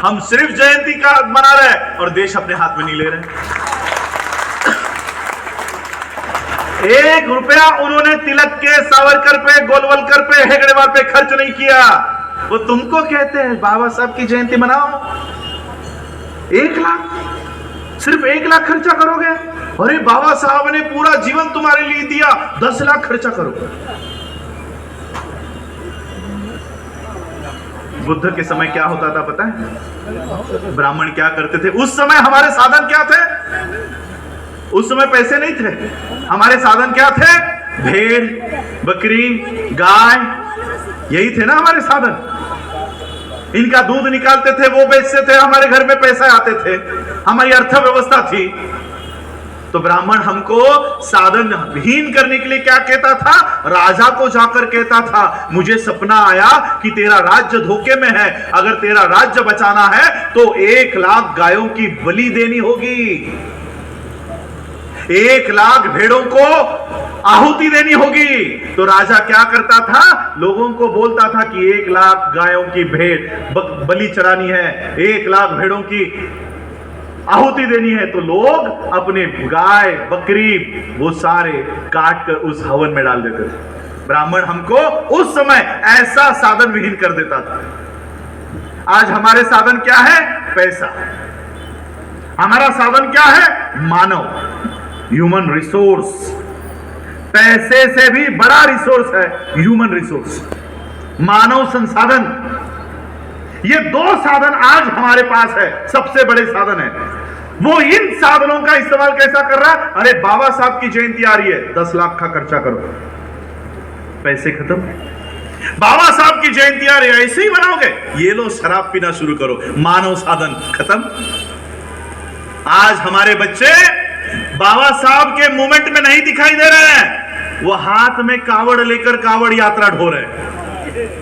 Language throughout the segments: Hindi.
हम सिर्फ जयंती का मना रहे हैं और देश अपने हाथ में नहीं ले रहे। 1 रुपया उन्होंने तिलक के, सावरकर पे, गोलवलकर पे, हेगड़ेवार पे खर्च नहीं किया। वो तुमको कहते हैं बाबा साहब की जयंती मनाओ, 1 लाख, सिर्फ 1 लाख खर्चा करोगे? अरे बाबा साहब ने पूरा जीवन तुम्हारे लिए दिया, 10 लाख खर्चा करो। बुद्ध के समय क्या होता था पता है? ब्राह्मण क्या करते थे? उस समय हमारे साधन क्या थे? उस समय पैसे नहीं थे। हमारे साधन क्या थे? भेड़, बकरी, गाय, यही थे ना हमारे साधन। इनका दूध निकालते थे, वो बेचते थे, हमारे घर में पैसे आते थे, हमारी अर्थव्यवस्था थी। तो ब्राह्मण हमको साधन विहीन करने के लिए क्या कहता था? राजा को जाकर कहता था, मुझे सपना आया कि तेरा राज्य धोखे में है, अगर तेरा राज्य बचाना है तो 1 लाख गायों की बलि देनी होगी, 1 लाख भेड़ों को आहुति देनी होगी। तो राजा क्या करता था? लोगों को बोलता था कि 1 लाख गायों की भेड़ बलि चढ़ानी है, 1 लाख भेड़ों की आहुति देनी है। तो लोग अपने गाय, बकरी, वो सारे काट कर उस हवन में डाल देते थे। ब्राह्मण हमको उस समय ऐसा साधन विहीन कर देता था। आज हमारे साधन क्या है? पैसा। हमारा साधन क्या है? मानव, ह्यूमन रिसोर्स। पैसे से भी बड़ा रिसोर्स है ह्यूमन रिसोर्स, मानव संसाधन। ये 2 साधन आज हमारे पास है, सबसे बड़े साधन है। वो इन साधनों का इस्तेमाल कैसा कर रहा है? अरे बाबा साहब की जयंती आ रही है, 10 लाख का खर्चा करो, पैसे खत्म। बाबा साहब की जयंती आ रही है, ऐसे ही बनाओगे? ये लो शराब पीना शुरू करो, मानव साधन खत्म। आज हमारे बच्चे बाबा साहब के मूवमेंट में नहीं दिखाई दे रहे हैं, वो हाथ में कावड़ लेकर कावड़ यात्रा ढो रहे हैं।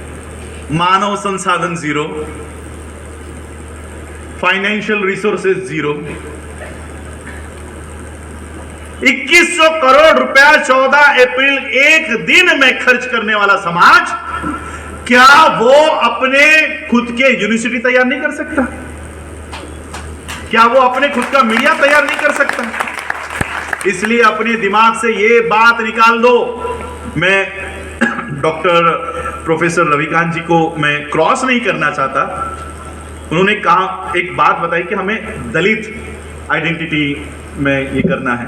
मानव संसाधन 0, फाइनेंशियल रिसोर्सेज 0। 2100 करोड़ रुपया 14 अप्रैल एक दिन में खर्च करने वाला समाज, क्या वो अपने खुद के यूनिवर्सिटी तैयार नहीं कर सकता? क्या वो अपने खुद का मीडिया तैयार नहीं कर सकता? इसलिए अपने दिमाग से ये बात निकाल दो। मैं डॉक्टर प्रोफेसर रविकांत जी को मैं क्रॉस नहीं करना चाहता। उन्होंने कहा, एक बात बताई कि हमें दलित आइडेंटिटी में ये करना है।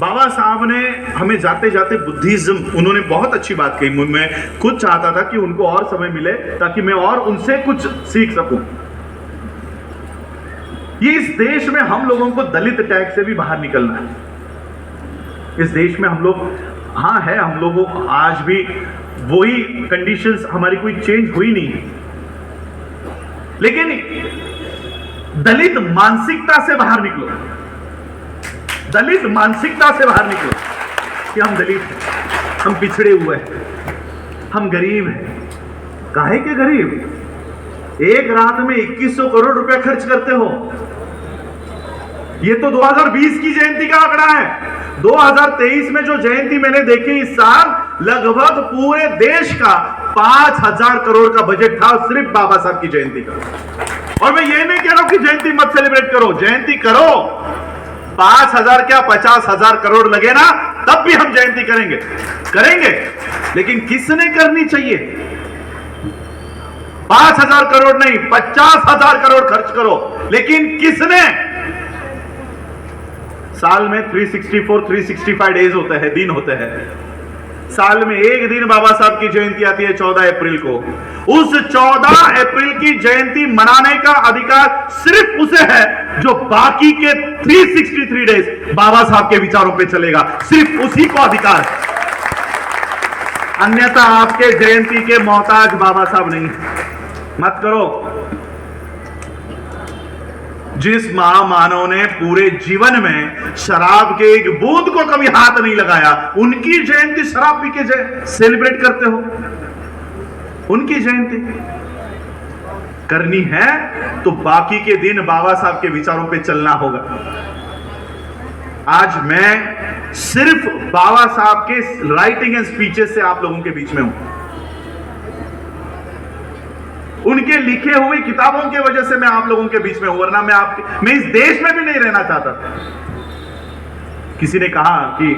बाबा साहब ने हमें जाते जाते बुद्धिज्म, उन्होंने बहुत अच्छी बात कही। मैं खुद चाहता था कि उनको और समय मिले ताकि मैं और उनसे कुछ सीख सकूं। ये इस देश में हम लोगों को दलित टैग से भी बाहर निकलना है। इस देश में हम लोग, हाँ है, हम लोगों आज भी वही कंडीशंस, हमारी कोई चेंज हुई नहीं है, लेकिन दलित मानसिकता से बाहर निकलो। दलित मानसिकता से बाहर निकलो कि हम दलित हैं, हम पिछड़े हुए हैं, हम गरीब हैं। काहे के गरीब? एक रात में 2100 करोड़ रुपया खर्च करते हो। ये तो 2020 की जयंती का आंकड़ा है। 2023 में जो जयंती मैंने देखी इस साल, लगभग पूरे देश का 5000 करोड़ का बजट था सिर्फ बाबा साहब की जयंती का। और मैं ये नहीं कह रहा हूं कि जयंती मत सेलिब्रेट करो, जयंती करो। 5000 क्या 50,000 करोड़ लगे ना, तब भी हम जयंती करेंगे। लेकिन किसने करनी चाहिए? 5000 करोड़ नहीं, 50,000 करोड़ खर्च करो, लेकिन किसने? साल में 365 डेज होते हैं, दिन होते हैं। साल में एक दिन बाबा साहब की जयंती आती है 14 अप्रैल को। उस 14 अप्रैल की जयंती मनाने का अधिकार सिर्फ उसे है जो बाकी के 363 डेज बाबा साहब के विचारों पे चलेगा, सिर्फ उसी को अधिकार है। अन्यथा आपके जयंती के मोहताज बाबा साहब नहीं। मत करो। जिस महामानव ने पूरे जीवन में शराब के एक बूंद को कभी हाथ नहीं लगाया, उनकी जयंती शराब पी के सेलिब्रेट करते हो। उनकी जयंती करनी है तो बाकी के दिन बाबा साहब के विचारों पे चलना होगा। आज मैं सिर्फ बाबा साहब के राइटिंग एंड स्पीचेस से आप लोगों के बीच में हूं। उनके लिखे हुए किताबों की वजह से मैं आप लोगों के बीच में हूं, वरना मैं इस देश में भी नहीं रहना चाहता था। किसी ने कहा कि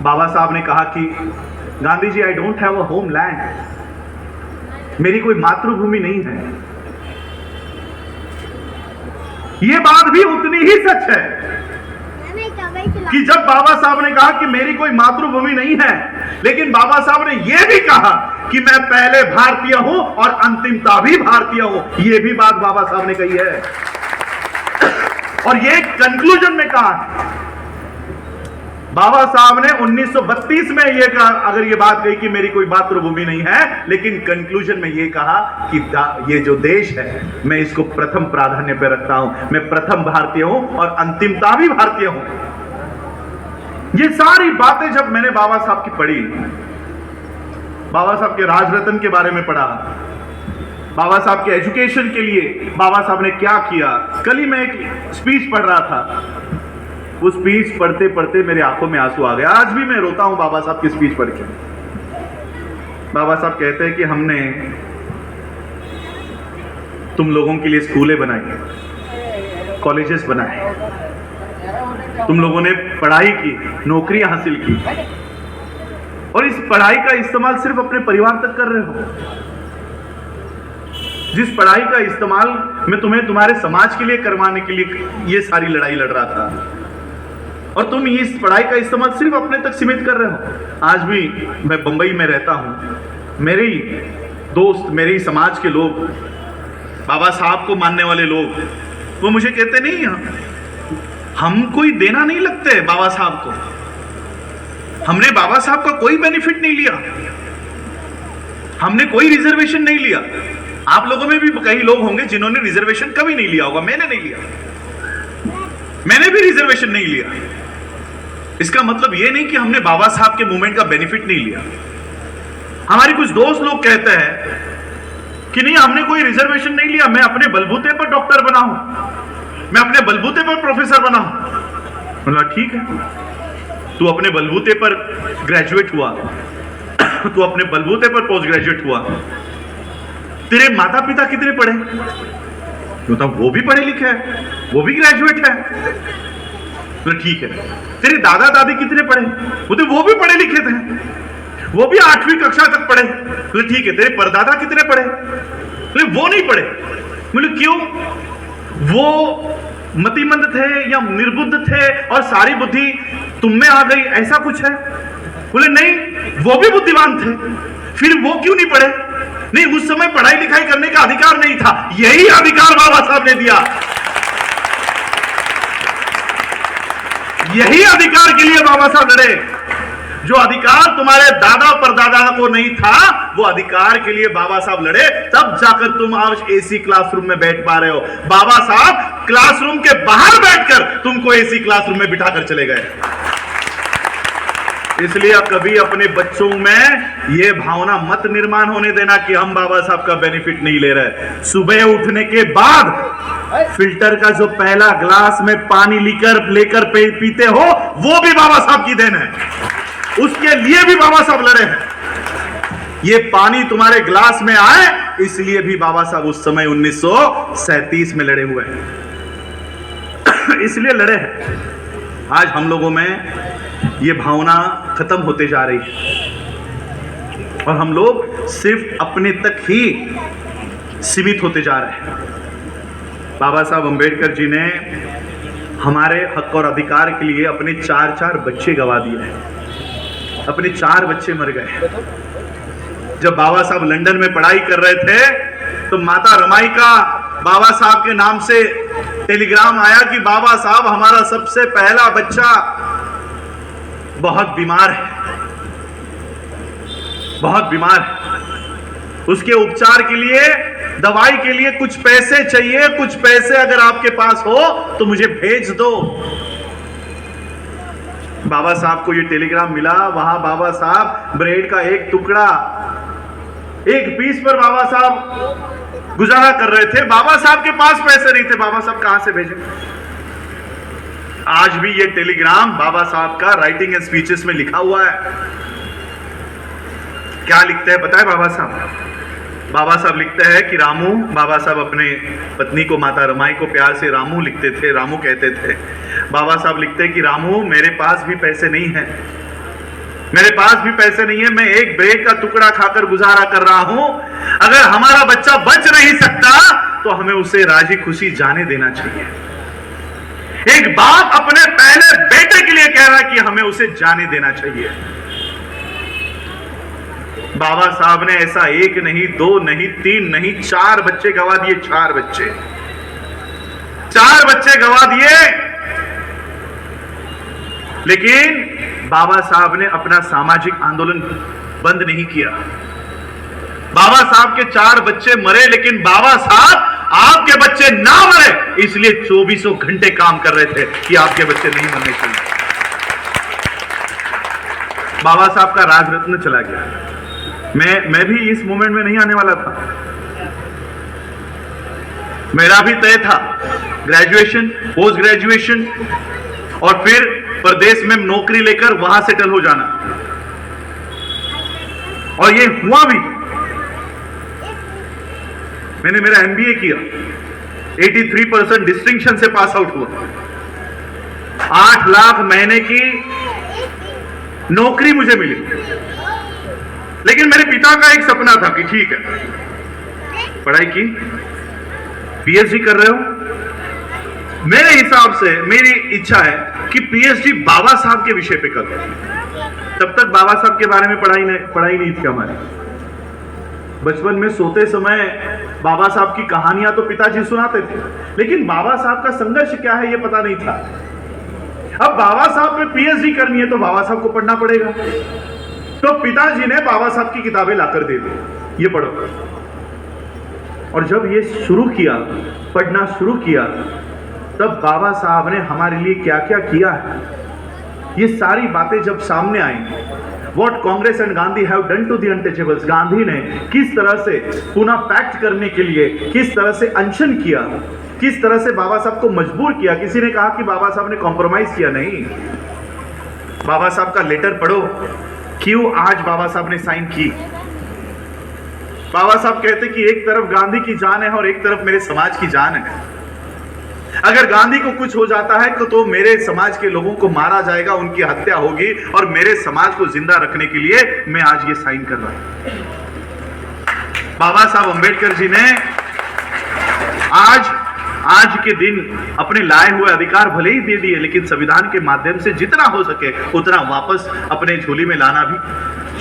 बाबा साहब ने कहा कि Gandhi ji, I don't have a homeland, मेरी कोई मातृभूमि नहीं है। यह बात भी उतनी ही सच है कि जब बाबा साहब ने कहा कि मेरी कोई मातृभूमि नहीं है, लेकिन बाबा साहब ने यह भी कहा कि मैं पहले भारतीय हूं और अंतिमता भी भारतीय हूं। यह भी बात बाबा साहब ने कही है और यह कंक्लूजन में कहा। बाबा साहब ने 1932 में यह कहा, अगर यह बात कही कि मेरी कोई मातृभूमि नहीं है, लेकिन कंक्लूजन में यह कहा कि ये जो देश है मैं इसको प्रथम प्राधान्य पे रखता हूं, मैं प्रथम भारतीय हूं और अंतिमता भी भारतीय हूं। ये सारी बातें जब मैंने बाबा साहब की पढ़ी, बाबा साहब के राजरत्न के बारे में पढ़ा, बाबा साहब के एजुकेशन के लिए बाबा साहब ने क्या किया। कल ही मैं एक स्पीच पढ़ रहा था, उस स्पीच पढ़ते पढ़ते मेरे आंखों में आंसू आ गया। आज भी मैं रोता हूं बाबा साहब की स्पीच पढ़ के। बाबा साहब कहते हैं कि हमने तुम लोगों के लिए स्कूलें बनाई, कॉलेजेस बनाए, तुम लोगों ने पढ़ाई की, नौकरियां हासिल की, और इस पढ़ाई का इस्तेमाल सिर्फ अपने परिवार तक कर रहे हो। जिस पढ़ाई का इस्तेमाल मैं तुम्हें तुम्हारे समाज के लिए करवाने के लिए ये सारी लड़ाई लड़ रहा था, और तुम इस पढ़ाई का इस्तेमाल सिर्फ अपने तक सीमित कर रहे हो। आज भी मैं बंबई में रहता हूं, मेरे ही दोस्त, मेरे ही समाज के लोग, बाबा साहब को मानने वाले लोग, वो मुझे कहते नहीं हम कोई देना नहीं लगते बाबा साहब को, हमने बाबा साहब का कोई बेनिफिट नहीं लिया, हमने कोई रिजर्वेशन नहीं लिया। आप लोगों में भी कई लोग होंगे जिन्होंने रिजर्वेशन कभी नहीं लिया होगा, मैंने नहीं लिया, मैंने भी रिजर्वेशन नहीं लिया। इसका मतलब यह नहीं कि हमने बाबा साहब के मूवमेंट का बेनिफिट नहीं लिया। हमारे कुछ दोस्त लोग कहते हैं कि नहीं हमने कोई रिजर्वेशन नहीं लिया, मैं अपने बलबूते पर डॉक्टर बना हूं, मैं अपने बलबूते पर प्रोफेसर बना हूं। बोला ठीक है, तू अपने बलबूते पर ग्रेजुएट हुआ, तू अपने बलबूते पर पोस्ट ग्रेजुएट हुआ, तेरे माता पिता कितने पढ़े? तो वो भी पढ़े लिखे हैं, वो भी ग्रेजुएट है। तो ठीक है, तेरे दादा दादी कितने पढ़े? वो भी पढ़े लिखे थे, वो भी 8वीं कक्षा तक पढ़े। तो ठीक है, तेरे परदादा कितने पढ़े? वो नहीं पढ़े। बोले क्यों? वो मतिमंद थे या निर्बुद्ध थे और सारी बुद्धि तुम में आ गई, ऐसा कुछ है? बोले नहीं, वो भी बुद्धिमान थे, फिर वो क्यों नहीं पढ़े? नहीं, उस समय पढ़ाई लिखाई करने का अधिकार नहीं था, यही अधिकार बाबा साहब ने दिया। यही अधिकार के लिए बाबा साहब लड़े। जो अधिकार तुम्हारे दादा परदादा को नहीं था, वो अधिकार के लिए बाबा साहब लड़े, तब जाकर तुम आज एसी क्लासरूम में बैठ पा रहे हो। बाबा साहब क्लासरूम के बाहर बैठकर तुमको एसी क्लासरूम में बिठाकर चले गए। इसलिए कभी अपने बच्चों में यह भावना मत निर्माण होने देना कि हम बाबा साहब का बेनिफिट नहीं ले रहे। सुबह उठने के बाद फिल्टर का जो पहला ग्लास में पानी लेकर पीते हो, वो भी बाबा साहब की देन है, उसके लिए भी बाबा साहब लड़े हैं। ये पानी तुम्हारे ग्लास में आए, इसलिए भी बाबा साहब उस समय 1937 में लड़े हुए हैं। इसलिए लड़े हैं। आज हम लोगों में ये भावना खत्म होते जा रही है और हम लोग सिर्फ अपने तक ही सीमित होते जा रहे हैं। बाबा साहब अंबेडकर जी ने हमारे हक और अधिकार के लिए अपने 4 बच्चे गवा दिए, अपने 4 बच्चे मर गए। जब बाबा साहब लंदन में पढ़ाई कर रहे थे तो माता रमाई का बाबा साहब के नाम से टेलीग्राम आया कि बाबा साहब हमारा सबसे पहला बच्चा बहुत बीमार है, बहुत बीमार है, उसके उपचार के लिए, दवाई के लिए कुछ पैसे चाहिए, कुछ पैसे अगर आपके पास हो तो मुझे भेज दो। बाबा साहब को ये टेलीग्राम मिला। वहां बाबा साहब ब्रेड का एक टुकड़ा, एक पीस पर बाबा साहब गुजारा कर रहे थे। बाबा साहब के पास पैसे नहीं थे, बाबा साहब कहां से भेजें? आज भी ये टेलीग्राम बाबा साहब का राइटिंग एंड स्पीचेस में लिखा हुआ है। क्या लिखते हैं बताए बाबा साहब बाबा साहब लिखते हैं कि रामू, बाबा साहब अपने पत्नी को माता रमाई को प्यार से रामू लिखते थे, रामू कहते थे। बाबा साहब लिखते हैं कि रामू, मेरे पास भी पैसे नहीं है, मेरे पास भी पैसे नहीं है, मैं एक ब्रेड का टुकड़ा खाकर गुजारा कर रहा हूं। अगर हमारा बच्चा बच नहीं सकता तो हमें उसे राजी खुशी जाने देना चाहिए। एक बाप अपने पहले बेटे के लिए कह रहा है कि हमें उसे जाने देना चाहिए। बाबा साहब ने ऐसा एक नहीं, दो नहीं, तीन नहीं, 4 बच्चे गवा दिए। 4 बच्चे गवा दिए। लेकिन बाबा साहब ने अपना सामाजिक आंदोलन बंद नहीं किया। बाबा साहब के 4 बच्चे मरे, लेकिन बाबा साहब आपके बच्चे ना मरे इसलिए 24 घंटे काम कर रहे थे कि आपके बच्चे नहीं मरने चाहिए। बाबा साहब का राज रत्न चला गया। मैं भी इस मोमेंट में नहीं आने वाला था। मेरा भी तय था ग्रेजुएशन, पोस्ट ग्रेजुएशन और फिर प्रदेश में नौकरी लेकर वहां सेटल हो जाना, और ये हुआ भी। मैंने मेरा एमबीए किया, 83% डिस्टिंक्शन से पास आउट हुआ। 8 लाख महीने की नौकरी मुझे मिली। लेकिन मेरे पिता का एक सपना था कि ठीक है, पढ़ाई की, पीएचडी कर रहे हो, मेरे हिसाब से मेरी इच्छा है कि पीएचडी बाबा साहब के विषय पे करो। तब तक बाबा साहब के बारे में पढ़ाई नहीं थी हमारी। बचपन में सोते समय बाबा साहब की कहानियां तो पिताजी सुनाते थे, लेकिन बाबा साहब का संघर्ष क्या है ये पता नहीं था। अब बाबा साहब पे पीएचडी करनी है तो बाबा साहब को पढ़ना पड़ेगा। तो पिताजी ने बाबा साहब की किताबें लाकर दे दी, ये पढ़ो। और जब ये शुरू किया, पढ़ना शुरू किया, तब बाबा साहब ने हमारे लिए क्या क्या किया है, ये सारी बातें जब सामने आई, what Congress and Gandhi have done to the untouchables, Gandhi ने किस तरह से पुनः पैक्ट करने के लिए किस तरह से अनशन किया, किस तरह से बाबा साहब को मजबूर किया। किसी ने कहा कि बाबा साहब ने कॉम्प्रोमाइज किया, नहीं। बाबा साहब का लेटर पढ़ो, क्यों आज बाबा साहब ने साइन की। बाबा साहब कहते कि एक तरफ गांधी की जान है और एक तरफ मेरे समाज की जान है। अगर गांधी को कुछ हो जाता है तो मेरे समाज के लोगों को मारा जाएगा, उनकी हत्या होगी, और मेरे समाज को जिंदा रखने के लिए मैं आज ये साइन कर रहा हूं। बाबा साहब अंबेडकर जी ने आज के दिन अपने लाए हुए अधिकार भले ही दे दिए, लेकिन संविधान के माध्यम से जितना हो सके उतना वापस अपने झोली में लाना भी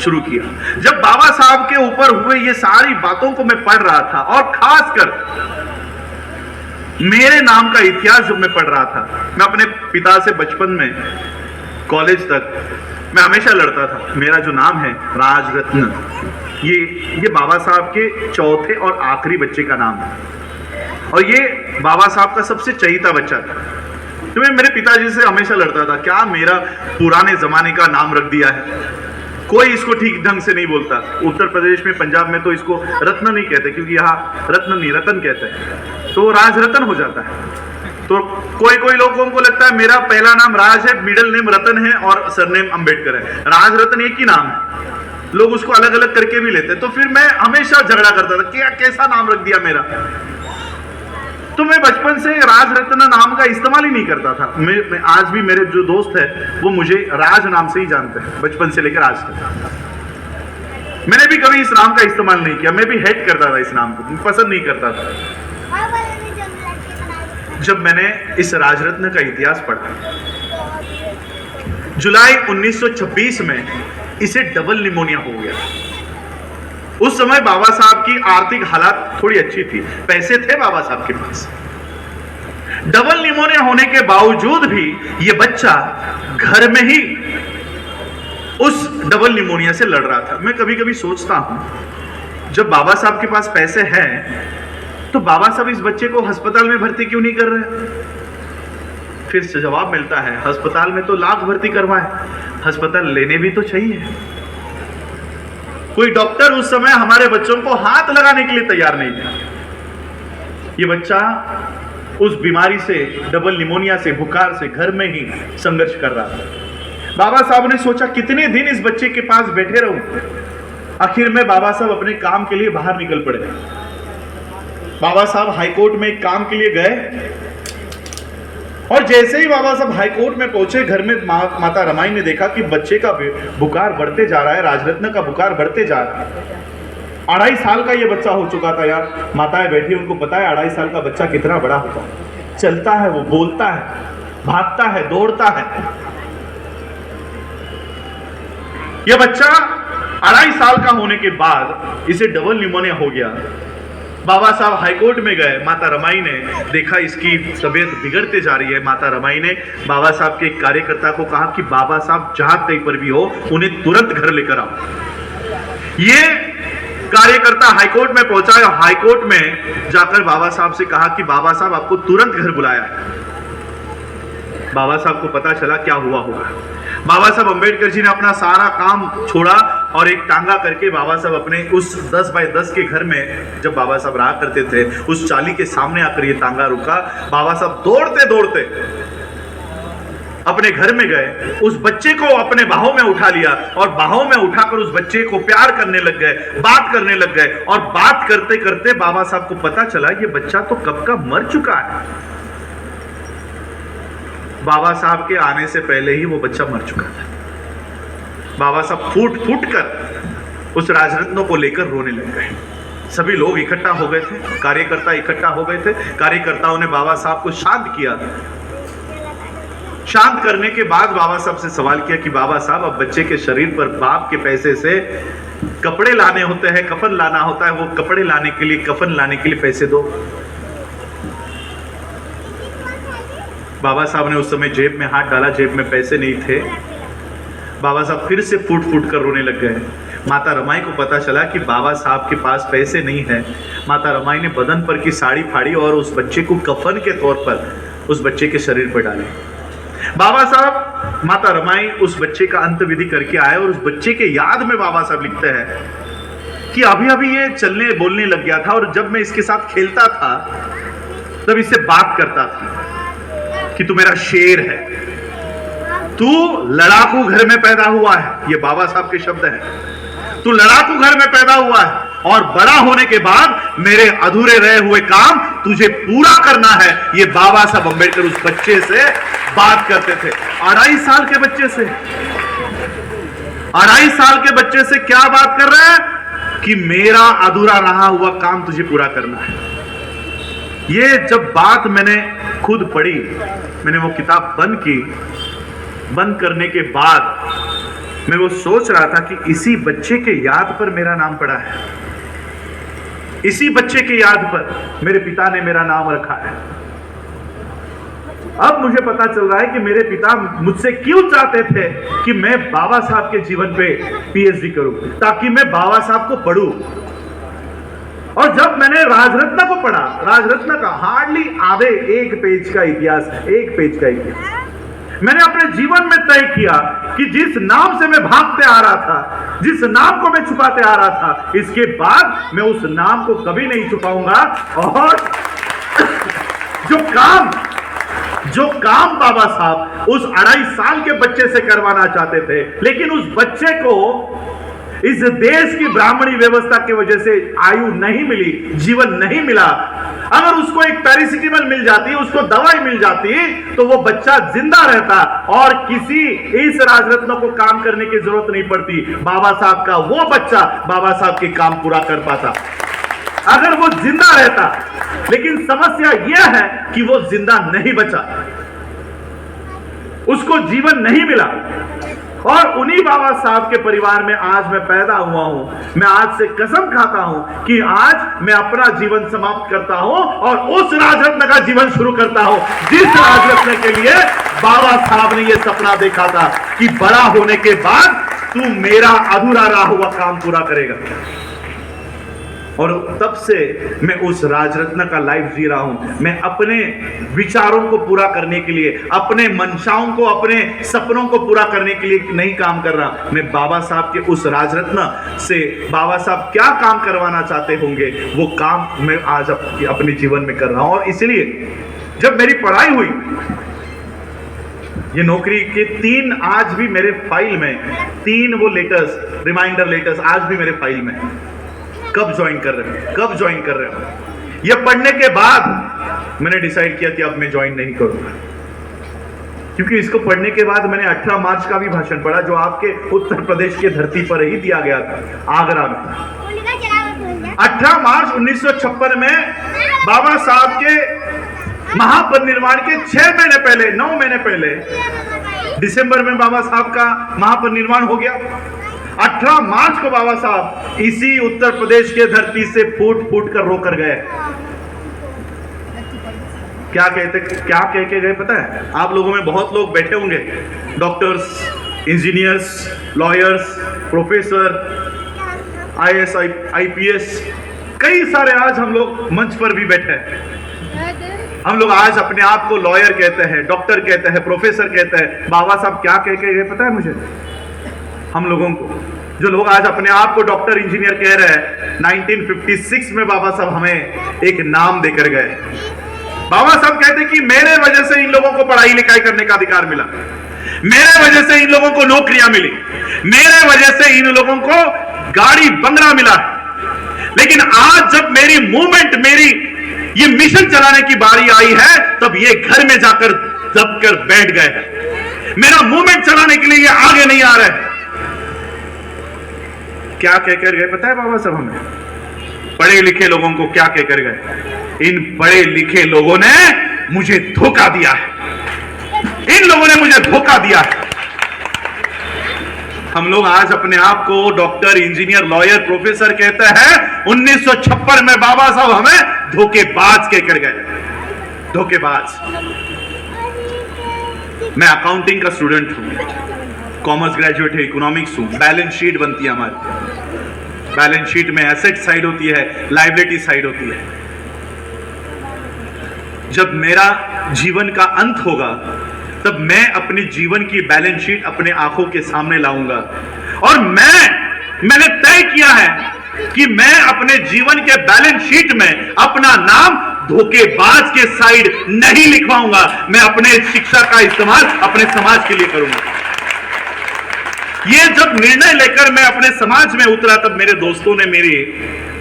शुरू किया। जब बाबा साहब के ऊपर हुए ये सारी बातों को मैं पढ़ रहा था, और खासकर मेरे नाम का इतिहास जब मैं पढ़ रहा था, मैं अपने पिता से बचपन में कॉलेज तक मैं हमेशा लड़ता था। मेरा जो नाम है राजरत्न, ये बाबा साहब के चौथे और आखिरी बच्चे का नाम है, और ये बाबा साहब का सबसे चहीता बच्चा था। तो मैं मेरे पिताजी से हमेशा लड़ता था, क्या मेरा पुराने जमाने का नाम रख दिया है, कोई इसको ठीक ढंग से नहीं बोलता। उत्तर प्रदेश में, पंजाब में तो इसको रत्न नहीं कहते, क्योंकि यहाँ रत्न नहीं रतन कहते हैं, तो राजरत्न हो जाता है। तो कोई लोगों को लगता है मेरा पहला नाम राज है, मिडिल नेम रतन है और सरनेम अंबेडकर है। राजरत्न एक ही नाम है, लोग उसको अलग अलग करके भी लेते। तो फिर मैं हमेशा झगड़ा करता था, क्या कैसा नाम रख दिया मेरा। तो मैं बचपन से राजरत्न नाम का इस्तेमाल ही नहीं करता था। मैं आज भी मेरे जो दोस्त है वो मुझे राज नाम से ही जानते हैं, बचपन से लेकर आज तक। मैंने भी कभी इस नाम का इस्तेमाल नहीं किया, मैं भी हेट करता था इस नाम को, पसंद नहीं करता था। जब मैंने इस राजरत्न का इतिहास पढ़ा, जुलाई 1926 में इसे डबल निमोनिया हो गया। उस समय बाबा साहब की आर्थिक हालात थोड़ी अच्छी थी, पैसे थे बाबा साहब के पास। डबल निमोनिया होने के बावजूद भी ये बच्चा घर में ही उस डबल निमोनिया से लड़ रहा था। मैं कभी कभी सोचता हूं, जब बाबा साहब के पास पैसे हैं तो बाबा साहब इस बच्चे को अस्पताल में भर्ती क्यों नहीं कर रहे। फिर से जवाब मिलता है, अस्पताल में तो लाख भर्ती करवाए, अस्पताल लेने भी तो चाहिए। कोई डॉक्टर उस समय हमारे बच्चों को हाथ लगाने के लिए तैयार नहीं था। ये बच्चा उस बीमारी से, डबल निमोनिया से, बुखार से घर में ही संघर्ष कर रहा था। बाबा साहब ने सोचा कितने दिन इस बच्चे के पास बैठे रहूं, आखिर में बाबा साहब अपने काम के लिए बाहर निकल पड़े। बाबा साहब हाईकोर्ट में एक काम के लिए गए और जैसे ही बाबा साहब हाईकोर्ट में पहुंचे, घर में माता रमाई ने देखा कि बच्चे का बुखार बढ़ते जा रहा है, राजरत्न का बुखार बढ़ते जा रहा है। 2.5 साल का ये बच्चा हो चुका था यार। माताएं बैठी, उनको पता है 2.5 साल का बच्चा कितना बड़ा होता है। चलता है, वो बोलता है, भागता है, दौड़ता है। यह बच्चा 2.5 साल का होने के बाद इसे डबल निमोनिया हो गया। बाबा साहब हाईकोर्ट में गए, माता रमाई ने देखा इसकी तबीयत बिगड़ते जा रही है। माता रमाई ने बाबा साहब के एक कार्यकर्ता को कहा कि बाबा साहब जहां कहीं पर भी हो, उन्हें तुरंत घर लेकर आओ। ये कार्यकर्ता हाईकोर्ट में पहुंचा और हाईकोर्ट में जाकर बाबा साहब से कहा कि बाबा साहब आपको तुरंत घर बुलाया है। बाबा साहब को पता चला क्या हुआ होगा। बाबा साहब अंबेडकर जी ने अपना सारा काम छोड़ा और एक टांगा करके बाबा साहब अपने उस 10 बाय 10 के घर में, जब बाबा साहब रहा करते थे, उस चाली के सामने आकर ये टांगा रुका। बाबा साहब दौड़ते दौड़ते अपने घर में गए, उस बच्चे को अपने बाहों में उठा लिया और बाहों में उठाकर उस बच्चे को प्यार करने लग गए, बात करने लग गए। और बात करते करते बाबा साहब को पता चला ये बच्चा तो कब का मर चुका है। बाबा साहब के आने से पहले ही वो बच्चा मर चुका था। बाबा साहब फूट फूट कर उस राजरत्नों को लेकर रोने लग गए। सभी लोग इकट्ठा हो गए थे, कार्यकर्ता इकट्ठा हो गए थे। कार्यकर्ताओं ने बाबा साहब को शांत किया। शांत करने के बाद बाबा साहब से सवाल किया कि बाबा साहब, अब बच्चे के शरीर पर बाप के पैसे से कपड़े लाने होते हैं, कफन लाना होता है, वो कपड़े लाने के लिए, कफन लाने के लिए पैसे दो। बाबा साहब ने उस समय जेब में हाथ डाला, जेब में पैसे नहीं थे। बाबा साहब फिर से फूट फूट कर रोने लग गए। माता रमाई को पता चला कि बाबा साहब के पास पैसे नहीं है। माता रमाई ने बदन पर की साड़ी फाड़ी और उस बच्चे को कफन के तौर पर उस बच्चे के शरीर पर डाले। बाबा साहब, माता रमाई उस बच्चे का अंत विधि करके आए और उस बच्चे के याद में बाबा साहब लिखते हैं कि अभी अभी ये चलने बोलने लग गया था और जब मैं इसके साथ खेलता था तब इससे बात करता था कि तू मेरा शेर है, तू लड़ाकू घर में पैदा हुआ है। ये बाबा साहब के शब्द हैं। तू लड़ाकू घर में पैदा हुआ है और बड़ा होने के बाद मेरे अधूरे रहे हुए काम तुझे पूरा करना है। ये बाबा साहब अंबेडकर उस बच्चे से बात करते थे। 2.5 साल के बच्चे से, 2.5 साल के बच्चे से क्या बात कर रहे हैं कि मेरा अधूरा रहा हुआ काम तुझे पूरा करना है। ये जब बात मैंने खुद पढ़ी, मैंने वो किताब बंद की, बंद करने के बाद मैं वो सोच रहा था कि इसी बच्चे के याद पर मेरा नाम पड़ा है, इसी बच्चे के याद पर मेरे पिता ने मेरा नाम रखा है। अब मुझे पता चल रहा है कि मेरे पिता मुझसे क्यों चाहते थे कि मैं बाबा साहब के जीवन पे पीएचडी करूं, ताकि मैं बाबा साहब को पढ़ूं। और जब मैंने राजरत्न को पढ़ा, राजरत्न का हार्डली आधे 1 पेज का इतिहास, 1 पेज का इतिहास, मैंने अपने जीवन में तय किया कि जिस नाम से मैं भागते आ रहा था, जिस नाम को मैं छुपाते आ रहा था, इसके बाद मैं उस नाम को कभी नहीं छुपाऊंगा। और जो काम बाबा साहब उस 2.5 साल के बच्चे से करवाना चाहते थे, लेकिन उस बच्चे को इस देश की ब्राह्मणी व्यवस्था की वजह से आयु नहीं मिली, जीवन नहीं मिला। अगर उसको एक पैरासिटामोल मिल जाती, उसको दवाई मिल जाती, तो वो बच्चा जिंदा रहता और किसी इस राजरत्न को काम करने की जरूरत नहीं पड़ती। बाबा साहब का वो बच्चा बाबा साहब के काम पूरा कर पाता अगर वो जिंदा रहता। लेकिन समस्या यह है कि वो जिंदा नहीं बचा, उसको जीवन नहीं मिला। और उन्हीं बाबा साहब के परिवार में आज मैं पैदा हुआ हूं। मैं आज से कसम खाता हूं कि आज मैं अपना जीवन समाप्त करता हूं और उस राजरत्न का जीवन शुरू करता हूं जिस राजरत्न के लिए बाबा साहब ने यह सपना देखा था कि बड़ा होने के बाद तू मेरा अधूरा रहा हुआ काम पूरा करेगा। और तब से मैं उस राजरत्न का लाइफ जी रहा हूं। मैं अपने विचारों को पूरा करने के लिए, अपने मंशाओं को, अपने सपनों को पूरा करने के लिए नहीं काम कर रहा। मैं बाबा साहब के उस राजरत्न से, बाबा साहब क्या काम करवाना चाहते होंगे, वो काम मैं आज अपने जीवन में कर रहा हूं। और इसलिए जब मेरी पढ़ाई हुई ये नौकरी के 3 आज भी मेरे फाइल में, 3 वो लेटर्स, रिमाइंडर लेटर्स आज भी मेरे फाइल में। कब ज्वाइन कर रहे हो, कब ज्वाइन कर रहे हो। ये पढ़ने के बाद मैंने डिसाइड किया कि अब मैं ज्वाइन नहीं करूंगा, क्योंकि इसको पढ़ने के बाद मैंने 18 मार्च का भी भाषण पढ़ा, जो आपके उत्तर प्रदेश की धरती पर ही दिया गया था, आगरा में। 18 मार्च 1956 में बाबा साहब के महापरिनिर्वाण के 6 महीने पहले, 9 महीने पहले, दिसंबर में बाबा साहब का महापरिनिर्वाण हो गया। 18 मार्च को बाबा साहब इसी उत्तर प्रदेश के धरती से फूट फूट कर रोकर गए। क्या कह के गए पता है? आप लोगों में बहुत लोग बैठे होंगे, doctors, engineers, lawyers, professor, IAS, IPS, कई सारे आज हम लोग मंच पर भी बैठे हैं। हम लोग आज अपने आप को लॉयर कहते हैं, डॉक्टर कहते हैं, प्रोफेसर कहते हैं। बाबा साहब क्या कह के गए पता है मुझे? हम लोगों को, जो लोग आज अपने आप को डॉक्टर, इंजीनियर कह रहे हैं, 1956 में बाबा साहब हमें एक नाम देकर गए। बाबा साहब कहते कि मेरे वजह से इन लोगों को पढ़ाई लिखाई करने का अधिकार मिला, मेरे वजह से इन लोगों को नौकरियां मिली, मेरे वजह से इन लोगों को गाड़ी बंगला मिला। लेकिन आज जब मेरी मूवमेंट, मेरी ये मिशन चलाने की बारी आई है, तब ये घर में जाकर दब कर बैठ गए। मेरा मूवमेंट चलाने के लिए ये आगे नहीं आ रहे। क्या कहकर गए पता है बाबा साहब हमें? पढ़े लिखे लोगों को क्या कहकर गए? इन पढ़े लिखे लोगों ने मुझे धोखा दिया है, इन लोगों ने मुझे धोखा दिया है। हम लोग आज अपने आप को डॉक्टर, इंजीनियर, लॉयर, प्रोफेसर कहते हैं। 1956 में बाबा साहब हमें धोखेबाज कहकर गए, धोखेबाज। मैं अकाउंटिंग का स्टूडेंट हूं, कॉमर्स ग्रेजुएट है, इकोनॉमिक्स हूं। बैलेंस शीट बनती है हमारी, बैलेंस शीट में एसेट साइड होती है, लायबिलिटी साइड होती है। जब मेरा जीवन का अंत होगा, तब मैं अपने जीवन की बैलेंस शीट अपने आंखों के सामने लाऊंगा, और मैंने तय किया है कि मैं अपने जीवन के बैलेंस शीट में अपना नाम धोखेबाज के साइड नहीं लिखवाऊंगा। मैं अपने शिक्षा का इस्तेमाल अपने समाज के लिए करूंगा। ये जब निर्णय लेकर मैं अपने समाज में उतरा, तब मेरे दोस्तों ने मेरी,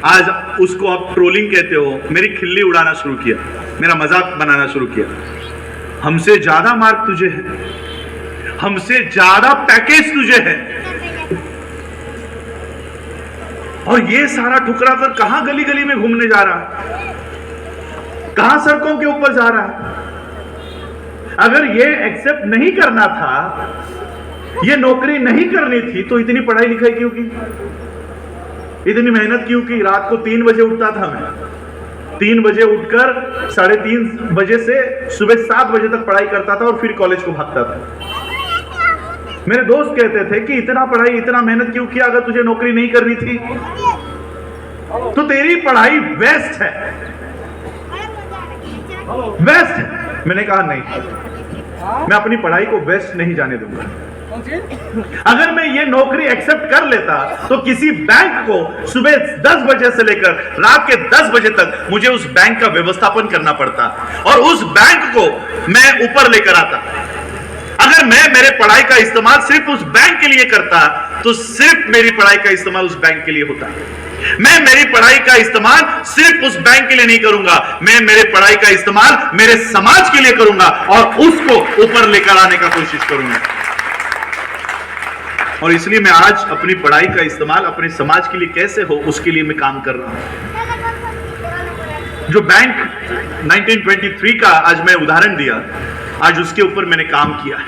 आज उसको आप ट्रोलिंग कहते हो, मेरी खिल्ली उड़ाना शुरू किया, मेरा मजाक बनाना शुरू किया। हमसे ज्यादा मार्क तुझे है, हमसे ज्यादा पैकेज तुझे है, और ये सारा ठुकरा कर कहां गली गली में घूमने जा रहा, कहां सड़कों के ऊपर जा रहा है। अगर ये एक्सेप्ट नहीं करना था, ये नौकरी नहीं करनी थी, तो इतनी पढ़ाई लिखाई क्यों की, इतनी मेहनत क्यों की? रात को 3 बजे उठता था मैं, 3 बजे उठकर 3:30 बजे से सुबह 7 बजे तक पढ़ाई करता था, और फिर कॉलेज को भागता था। मेरे दोस्त कहते थे कि इतना पढ़ाई, इतना मेहनत क्यों किया? अगर तुझे नौकरी नहीं करनी थी तो तेरी पढ़ाई वेस्ट है, वेस्ट है। मैंने कहा नहीं, मैं अपनी पढ़ाई को वेस्ट नहीं जाने दूंगा। अगर मैं ये नौकरी एक्सेप्ट कर लेता, तो किसी बैंक को सुबह 10 बजे से लेकर रात के 10 बजे तक मुझे उस बैंक का व्यवस्थापन करना पड़ता, और उस बैंक को मैं ऊपर लेकर आता। अगर मैं मेरे पढ़ाई का इस्तेमाल सिर्फ उस बैंक के लिए करता, तो सिर्फ मेरी पढ़ाई का इस्तेमाल उस बैंक के लिए होता। मैं मेरी पढ़ाई का इस्तेमाल सिर्फ उस बैंक के लिए नहीं करूंगा, मैं मेरे पढ़ाई का इस्तेमाल मेरे समाज के लिए करूंगा, और उसको ऊपर लेकर आने का कोशिश करूंगा। और इसलिए मैं आज अपनी पढ़ाई का इस्तेमाल अपने समाज के लिए कैसे हो, उसके लिए मैं काम कर रहा हूं। जो बैंक 1923 का आज मैं उदाहरण दिया, आज उसके ऊपर मैंने काम किया है।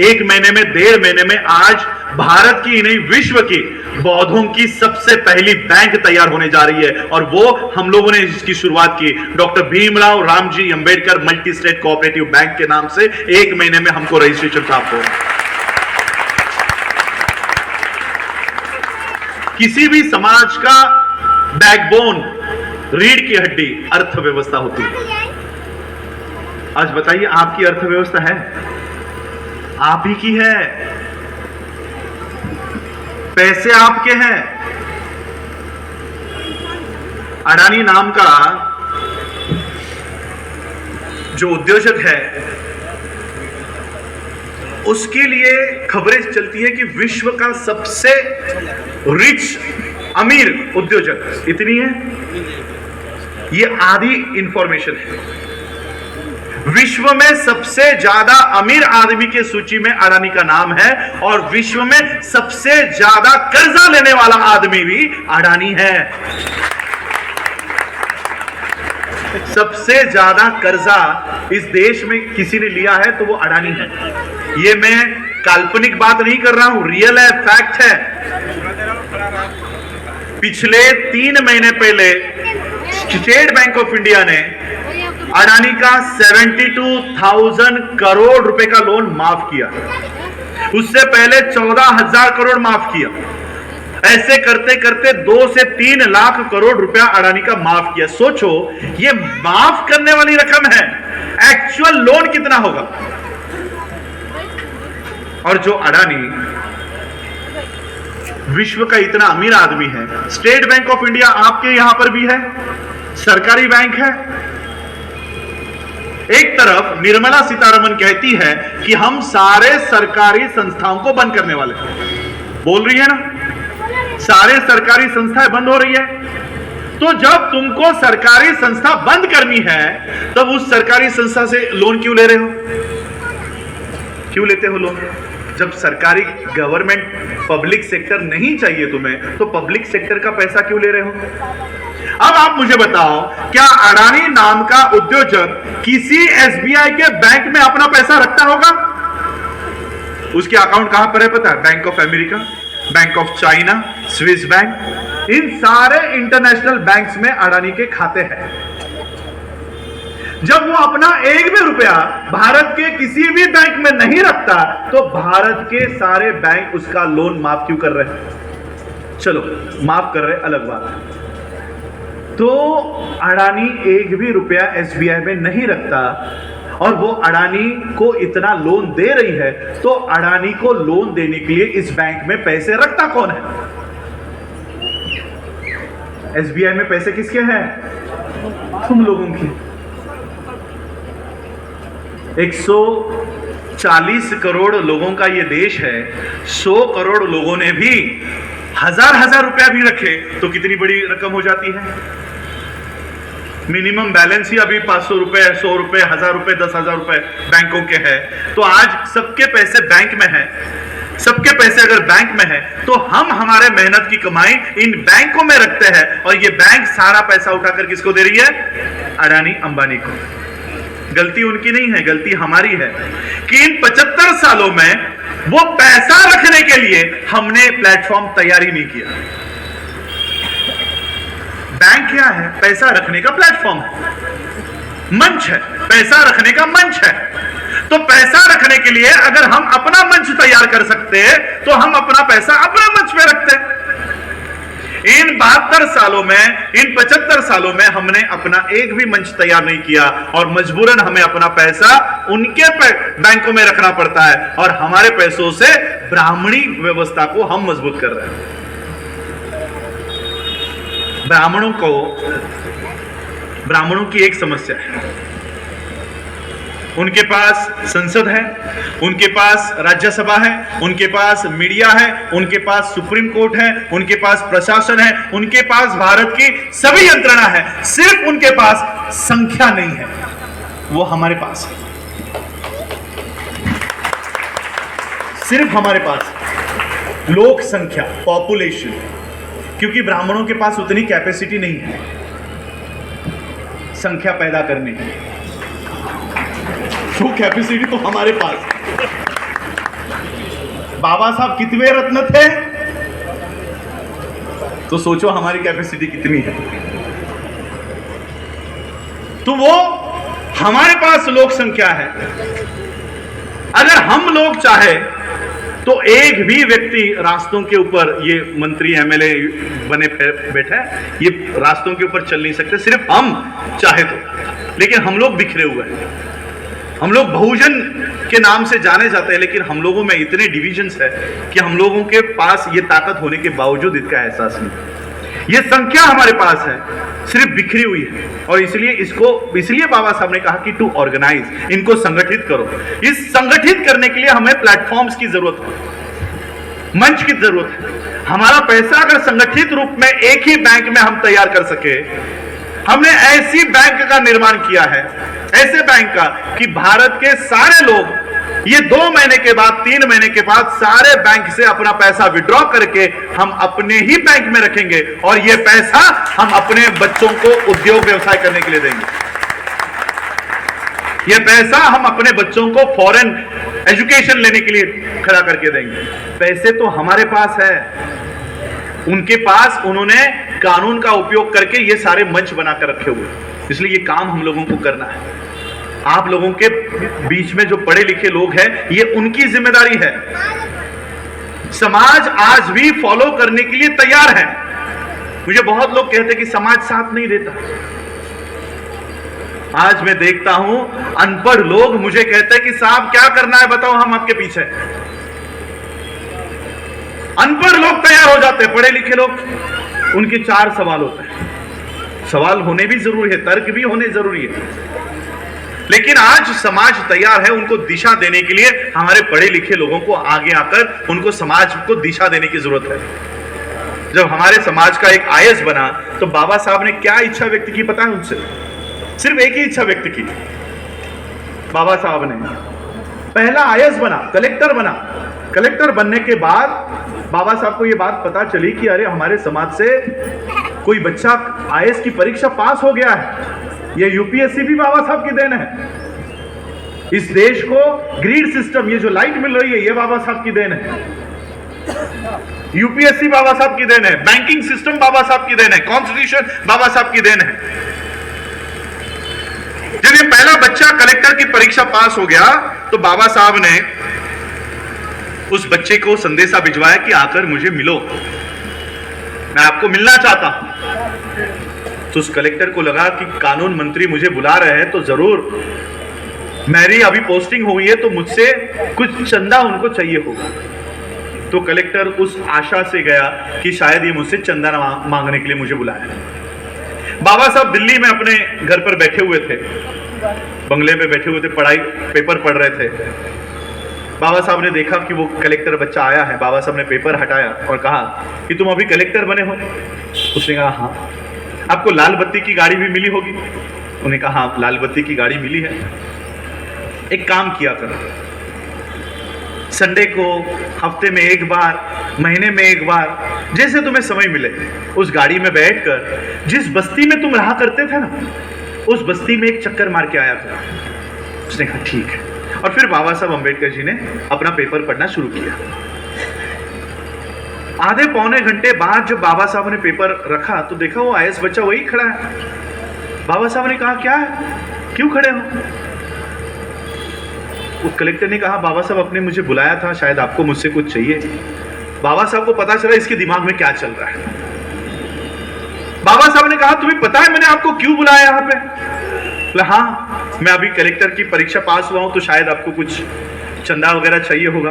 1 महीने में, 1.5 महीने में आज भारत की नहीं, विश्व की बौद्धों की सबसे पहली बैंक तैयार होने जा रही है, और वो हम लोगों ने इसकी शुरुआत की। Doctor Bhimrao Ramji Ambedkar multi state cooperative bank के नाम से 1 महीने में हमको रजिस्ट्रेशन प्राप्त हो। किसी भी समाज का बैकबोन, रीढ़ की हड्डी अर्थव्यवस्था होती है। आज बताइए, आपकी अर्थव्यवस्था है? आप ही की है, पैसे आपके हैं। अडानी नाम का जो उद्योजक है, उसके लिए खबरें चलती है कि विश्व का सबसे रिच अमीर उद्योजक इतनी है, ये आधी इंफॉर्मेशन है। विश्व में सबसे ज्यादा अमीर आदमी की सूची में अडानी का नाम है और विश्व में सबसे ज्यादा कर्जा लेने वाला आदमी भी अडानी है। सबसे ज्यादा कर्जा इस देश में किसी ने लिया है तो वो अडानी है। ये मैं काल्पनिक बात नहीं कर रहा हूं, रियल है, फैक्ट है। पिछले 3 महीने पहले स्टेट बैंक ऑफ इंडिया ने अडानी का 72,000 करोड़ रुपए का लोन माफ किया। उससे पहले 14,000 करोड़ माफ किया। ऐसे करते करते 2 से 3 लाख करोड़ रुपया अडानी का माफ किया। सोचो, ये माफ करने वाली रकम है, एक्चुअल लोन कितना होगा। और जो अडानी विश्व का इतना अमीर आदमी है, स्टेट बैंक ऑफ इंडिया आपके यहां पर भी है, सरकारी बैंक है। एक तरफ निर्मला सीतारमण कहती है कि हम सारे सरकारी संस्थाओं को बंद करने वाले हैं, बोल रही है ना, सारे सरकारी संस्थाएं बंद हो रही है। तो जब तुमको सरकारी संस्था बंद करनी है तब उस सरकारी संस्था से लोन क्यों ले रहे हो? क्यों लेते हो लोन? जब सरकारी गवर्नमेंट पब्लिक सेक्टर नहीं चाहिए तुम्हें तो पब्लिक सेक्टर का पैसा क्यों ले रहे हो? अब आप मुझे बताओ, क्या अडानी नाम का उद्योजक किसी एसबीआई के बैंक में अपना पैसा रखता होगा? उसके अकाउंट कहां पर है पता है? Bank of America, bank of China, Swiss bank, इन सारे इंटरनेशनल बैंक्स में अडानी के खाते हैं। जब वो अपना एक भी रुपया भारत के किसी भी बैंक में नहीं रखता तो भारत के सारे बैंक उसका लोन माफ क्यों कर रहे हैं? चलो माफ कर रहे, अलग बात है। तो अडानी एक भी रुपया एसबीआई में नहीं रखता और वो अडानी को इतना लोन दे रही है, तो अडानी को लोन देने के लिए इस बैंक में पैसे रखता कौन है? एसबीआई में पैसे किसके हैं? तुम लोगों की। 140 करोड़ लोगों का ये देश है। 100 करोड़ लोगों ने भी हजार रुपया भी रखे तो कितनी बड़ी रकम हो जाती है। मिनिमम बैलेंस ही अभी 500 रुपए, 100 रुपए, 1000 रुपए, 10,000 रुपए बैंकों के हैं। तो आज सबके पैसे बैंक में हैं। सबके पैसे अगर बैंक में है तो हम हमारे मेहनत की कमाई इन बैंकों में रखते हैं और ये बैंक सारा पैसा उठाकर किसको दे रही है? अडानी अंबानी को। गलती उनकी नहीं है, गलती हमारी है कि इन 75 सालों में वो पैसा रखने के लिए हमने प्लेटफॉर्म तैयार ही नहीं किया। बैंक क्या है? पैसा रखने का प्लेटफॉर्म है, मंच है, पैसा रखने का मंच है। तो पैसा रखने के लिए अगर हम अपना मंच तैयार कर सकते हैं तो हम अपना पैसा अपना मंच पे रखते हैं। इन 72 सालों में, इन 75 सालों में हमने अपना एक भी मंच तैयार नहीं किया और मजबूरन हमें अपना पैसा उनके बैंकों में रखना पड़ता है और हमारे पैसों से ब्राह्मणी व्यवस्था को हम मजबूत कर रहे हैं। ब्राह्मणों की एक समस्या है, उनके पास संसद है, उनके पास राज्यसभा है, उनके पास मीडिया है, उनके पास सुप्रीम कोर्ट है, उनके पास प्रशासन है, उनके पास भारत की सभी यंत्रणा है, सिर्फ उनके पास संख्या नहीं है। वो हमारे पास है, सिर्फ हमारे पास लोक संख्या, पॉपुलेशन, क्योंकि ब्राह्मणों के पास उतनी कैपेसिटी नहीं है संख्या पैदा करने की। तो कैपेसिटी तो हमारे पास। बाबा साहब कितने रत्न थे तो सोचो हमारी कैपेसिटी कितनी है। तो वो हमारे पास लोक संख्या है। अगर हम लोग चाहे तो एक भी व्यक्ति रास्तों के ऊपर, ये मंत्री एमएलए बने बैठे हैं, ये रास्तों के ऊपर चल नहीं सकते, सिर्फ हम चाहे तो। लेकिन हम लोग बिखरे हुए हैं, हम लोग बहुजन के नाम से जाने जाते हैं, लेकिन हम लोगों में इतने डिविजन्स है कि हम लोगों के पास ये ताकत होने के बावजूद इसका एहसास नहीं। ये संख्या हमारे पास है, सिर्फ बिखरी हुई है। और इसलिए बाबा साहब ने कहा कि टू ऑर्गेनाइज, इनको संगठित करो। इस संगठित करने के लिए हमें प्लेटफॉर्म्स की जरूरत है, मंच की जरूरत है। हमारा पैसा अगर संगठित रूप में एक ही बैंक में हम तैयार कर सके, हमने ऐसी बैंक का निर्माण किया है, ऐसे बैंक का कि भारत के सारे लोग ये 2 महीने के बाद, 3 महीने के बाद सारे बैंक से अपना पैसा विड्रॉ करके हम अपने ही बैंक में रखेंगे और ये पैसा हम अपने बच्चों को उद्योग व्यवसाय करने के लिए देंगे। ये पैसा हम अपने बच्चों को फॉरेन एजुकेशन लेने के लिए खड़ा करके देंगे। पैसे तो हमारे पास है, उनके पास उन्होंने कानून का उपयोग करके ये सारे मंच बनाकर रखे हुए, इसलिए ये काम हम लोगों को करना है। आप लोगों के बीच में जो पढ़े लिखे लोग हैं, ये उनकी जिम्मेदारी है। समाज आज भी फॉलो करने के लिए तैयार है। मुझे बहुत लोग कहते हैं कि समाज साथ नहीं देता। आज मैं देखता हूं अनपढ़ लोग मुझे कहते हैं कि साहब क्या करना है बताओ, हम आपके पीछे। अनपढ़ लोग तैयार हो जाते हैं, पढ़े लिखे लोग उनके 4 सवाल होते हैं। सवाल होने भी जरूरी है, तर्क भी होने जरूरी है, लेकिन आज समाज तैयार है उनको दिशा देने के लिए। हमारे पढ़े लिखे लोगों को आगे आकर उनको समाज को दिशा देने की जरूरत है। जब हमारे समाज का एक आईएएस बना तो बाबा साहब ने क्या इच्छा व्यक्त की पता है उनसे? सिर्फ एक ही इच्छा व्यक्त की। बाबा साहब ने पहला आईएएस बना, कलेक्टर बना। कलेक्टर बनने के बाद बाबा साहब को यह बात पता चली कि अरे हमारे समाज से कोई बच्चा आईएएस की परीक्षा पास हो गया है। ये यूपीएससी भी बाबा साहब की देन है। इस देश को ग्रिड सिस्टम, ये जो लाइट मिल रही है, ये बाबा साहब की देन है। यूपीएससी बाबा साहब की देन है, बैंकिंग सिस्टम बाबा साहब की देन है, कॉन्स्टिट्यूशन बाबा साहब की देन है। जब ये पहला बच्चा कलेक्टर की परीक्षा पास हो गया तो बाबा साहब ने उस बच्चे को संदेशा भिजवाया कि आकर मुझे मिलो, मैं आपको मिलना चाहता हूं। तो उस कलेक्टर को लगा कि कानून मंत्री मुझे बुला रहे हैं तो जरूर मेरी अभी पोस्टिंग हुई है तो मुझसे कुछ चंदा उनको चाहिए होगा। तो कलेक्टर उस आशा से गया कि शायद ये मुझसे चंदा मांगने के लिए मुझे बुलाया। बाबा साहब दिल्ली में अपने घर पर बैठे हुए थे, बंगले में बैठे हुए थे, पढ़ाई पेपर पढ़ रहे थे। बाबा साहब ने देखा कि वो कलेक्टर बच्चा आया है। बाबा साहब ने पेपर हटाया और कहा कि तुम अभी कलेक्टर बने हो? उसने कहा हाँ। आपको लाल बत्ती की गाड़ी भी मिली होगी? उन्होंने कहा हाँ, लाल बत्ती की गाड़ी मिली है। एक काम किया करो, संडे को हफ्ते में एक बार, महीने में एक बार, जैसे तुम्हें समय मिले, उस गाड़ी में बैठकर जिस बस्ती में तुम रहा करते थे ना, उस बस्ती में एक चक्कर मार के आया था। उसने कहा ठीक है। और फिर बाबा साहब अंबेडकर जी ने अपना पेपर पढ़ना शुरू किया। आधे पौने घंटे बाद जब बाबा साहब ने पेपर रखा तो देखा वो आईएएस बच्चा वही खड़ा है। बाबा साहब ने कहा क्या है, क्यों खड़े हो? उस कलेक्टर ने कहा बाबा साहब आपने मुझे बुलाया था, शायद आपको मुझसे कुछ चाहिए। बाबा साहब को पता चला इसके दिमाग में क्या चल रहा है। बाबा साहब ने कहा तुम्हें पता है मैंने आपको क्यों बुलाया यहाँ पे? बोला हाँ, मैं अभी कलेक्टर की परीक्षा पास हुआ हूं तो शायद आपको कुछ चंदा वगैरह चाहिए होगा।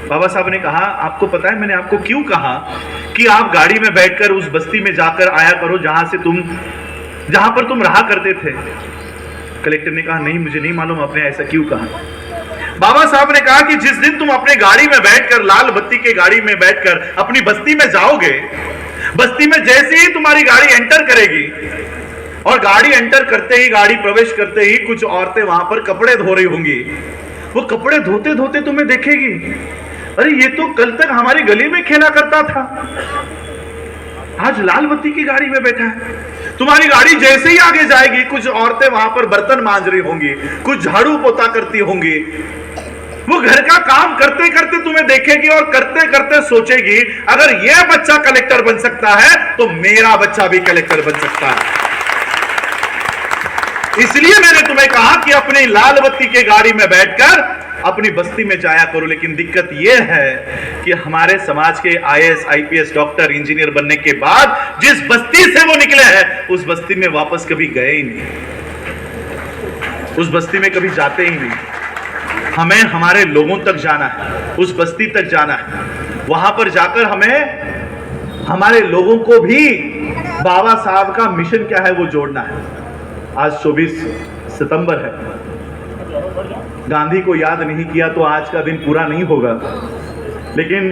बाबा साहब ने कहा आपको पता है मैंने आपको क्यों कहा कि आप गाड़ी में बैठकर उस बस्ती में जाकर आया करो जहां पर तुम रहा करते थे? कलेक्टर ने कहा नहीं, मुझे नहीं मालूम आपने ऐसा क्यों कहा। बाबा साहब ने कहा कि जिस दिन तुम अपने गाड़ी में बैठकर, लाल बत्ती के गाड़ी में बैठकर अपनी बस्ती में जाओगे, बस्ती में जैसे ही तुम्हारी गाड़ी एंटर करेगी और गाड़ी एंटर करते ही, गाड़ी प्रवेश करते ही कुछ औरतें वहां पर कपड़े धो रही होंगी। वो कपड़े धोते धोते तुम्हें देखेगी, अरे ये तो कल तक हमारी गली में खेला करता था, आज लाल बत्ती की गाड़ी में बैठा है। तुम्हारी गाड़ी जैसे ही आगे जाएगी कुछ औरतें वहां पर बर्तन मांज रही होंगी, कुछ झाड़ू पोता करती होंगी। वो घर का काम करते करते तुम्हें देखेगी और करते करते सोचेगी अगर यह बच्चा कलेक्टर बन सकता है तो मेरा बच्चा भी कलेक्टर बन सकता है। इसलिए मैंने तुम्हें कहा कि अपनी लाल बत्ती के गाड़ी में बैठकर अपनी बस्ती में जाया करो। लेकिन दिक्कत यह है कि हमारे समाज के आईएएस, आईपीएस, डॉक्टर, इंजीनियर बनने के बाद जिस बस्ती से वो निकले हैं उस बस्ती में वापस कभी गए ही नहीं, उस बस्ती में कभी जाते ही नहीं। हमें हमारे लोगों तक जाना है, उस बस्ती तक जाना है, वहां पर जाकर हमें हमारे लोगों को भी बाबा साहब का मिशन क्या है वो जोड़ना है। आज 24 सितंबर है, गांधी को याद नहीं किया तो आज का दिन पूरा नहीं होगा। लेकिन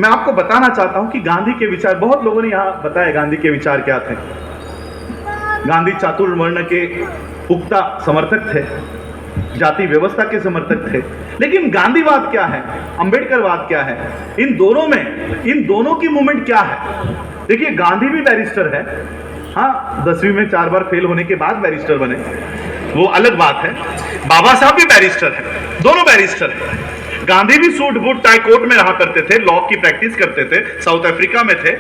मैं आपको बताना चाहता हूं कि गांधी के विचार, बहुत लोगों ने यहां बताया गांधी के विचार क्या थे। गांधी चातुर्वर्ण के पुख्ता समर्थक थे, जाति व्यवस्था के समर्थक थे। लेकिन गांधीवाद क्या है, अंबेडकरवाद क्या है, इन दोनों की मूवमेंट क्या है? देखिए, गांधी भी बैरिस्टर है, हाँ 10वीं में 4 बार फेल होने के बाद बैरिस्टर बने, वो अलग बात है। बाबा साहब भी बैरिस्टर है, दोनों बैरिस्टर है। गांधी भी सूट बूट टाई कोट में रहा करते थे, लॉ की प्रैक्टिस करते थे, साउथ अफ्रीका में थे।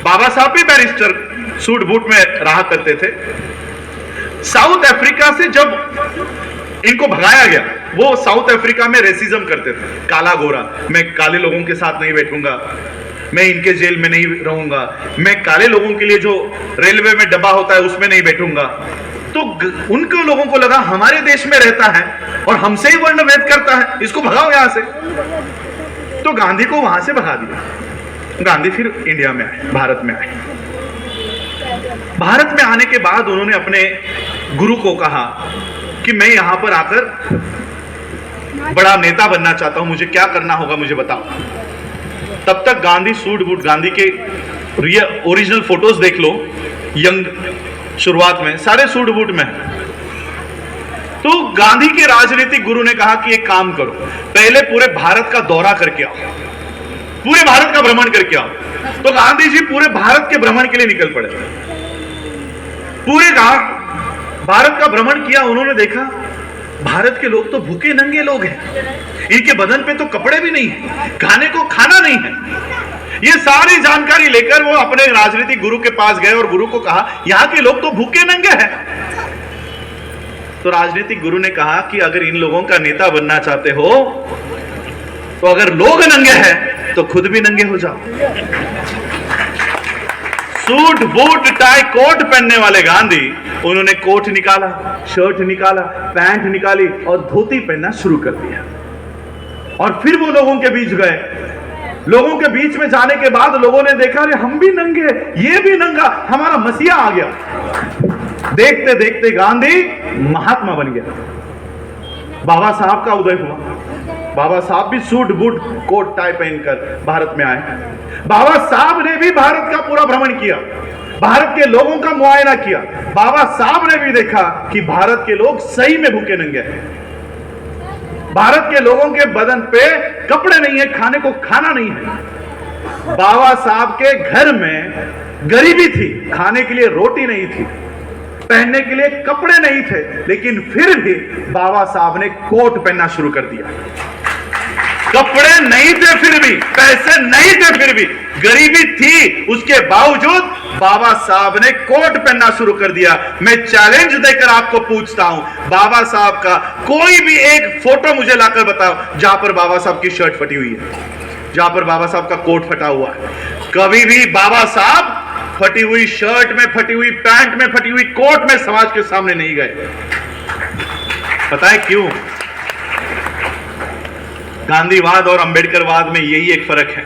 बाबा साहब भी बैरिस्टर सूट बूट में रहा करते थे। साउथ अफ्रीका से जब इनको भगाया गया, वो साउथ अफ्रीका में रेसिज्म करते थे, काला गोरा, मैं काले लोगों के साथ नहीं बैठूंगा, मैं इनके जेल में नहीं रहूंगा, मैं काले लोगों के लिए जो रेलवे में डब्बा होता है उसमें नहीं बैठूंगा। तो उनको लोगों को लगा हमारे देश में रहता है और हमसे ही वर्णभेद करता है, इसको भगाओ यहां से। तो गांधी को वहां से भगा दिया। गांधी फिर इंडिया में आए, भारत में आए। भारत में आने के बाद उन्होंने अपने गुरु को कहा कि मैं यहां पर आकर बड़ा नेता बनना चाहता हूं, मुझे क्या करना होगा मुझे बताओ। तब तक गांधी सूट बूट, गांधी के ओरिजिनल फोटोज देख लो, यंग शुरुआत में सारे सूट बूट में। तो गांधी के राजनीतिक गुरु ने कहा कि एक काम करो, पहले पूरे भारत का दौरा करके आओ, पूरे भारत का भ्रमण करके आओ। तो गांधी जी पूरे भारत के भ्रमण के लिए निकल पड़े। पूरे भारत का भ्रमण किया। उन्होंने देखा भारत के लोग तो भूखे नंगे लोग हैं, इनके बदन पे तो कपड़े भी नहीं है, खाने को खाना नहीं है। ये सारी जानकारी लेकर वो अपने राजनीतिक गुरु के पास गए और गुरु को कहा यहां के लोग तो भूखे नंगे हैं। तो राजनीतिक गुरु ने कहा कि अगर इन लोगों का नेता बनना चाहते हो तो अगर लोग नंगे हैं तो खुद भी नंगे हो जाओ। सूट बूट टाई कोट पहनने वाले गांधी, उन्होंने कोट निकाला, शर्ट निकाला, पैंट निकाली और धोती पहनना शुरू कर दिया। और फिर वो लोगों के बीच गए। लोगों के बीच में जाने के बाद लोगों ने देखा अरे हम भी नंगे, ये भी नंगा, हमारा मसीहा आ गया। देखते देखते गांधी महात्मा बन गया। बाबा साहब का उदय हुआ। बाबा साहब भी सूट बूट कोट टाई पहनकर भारत में आए। बाबा साहब ने भी भारत का पूरा भ्रमण किया, भारत के लोगों का मुआयना किया। बाबा साहब ने भी देखा कि भारत के लोग सही में भूखे नंगे हैं। भारत के लोगों के बदन पे कपड़े नहीं है, खाने को खाना नहीं है। बाबा साहब के घर में गरीबी थी, खाने के लिए रोटी नहीं थी, पहनने के लिए कपड़े नहीं थे, लेकिन फिर भी बाबा साहब ने कोट पहनना शुरू कर दिया। कपड़े नहीं थे फिर भी, पैसे नहीं थे फिर भी, गरीबी थी, उसके बावजूद बाबा साहब ने कोट पहनना शुरू कर दिया। मैं चैलेंज देकर आपको पूछता हूं, बाबा साहब का कोई भी एक फोटो मुझे लाकर बताओ जहां पर बाबा साहब की शर्ट फटी हुई है, जहां पर बाबा साहब का कोट फटा हुआ है। कभी भी बाबा साहब फटी हुई शर्ट में, फटी हुई पैंट में, फटी हुई कोट में समाज के सामने नहीं गए। पता है क्यों? गांधीवाद और अंबेडकरवाद में यही एक फर्क है।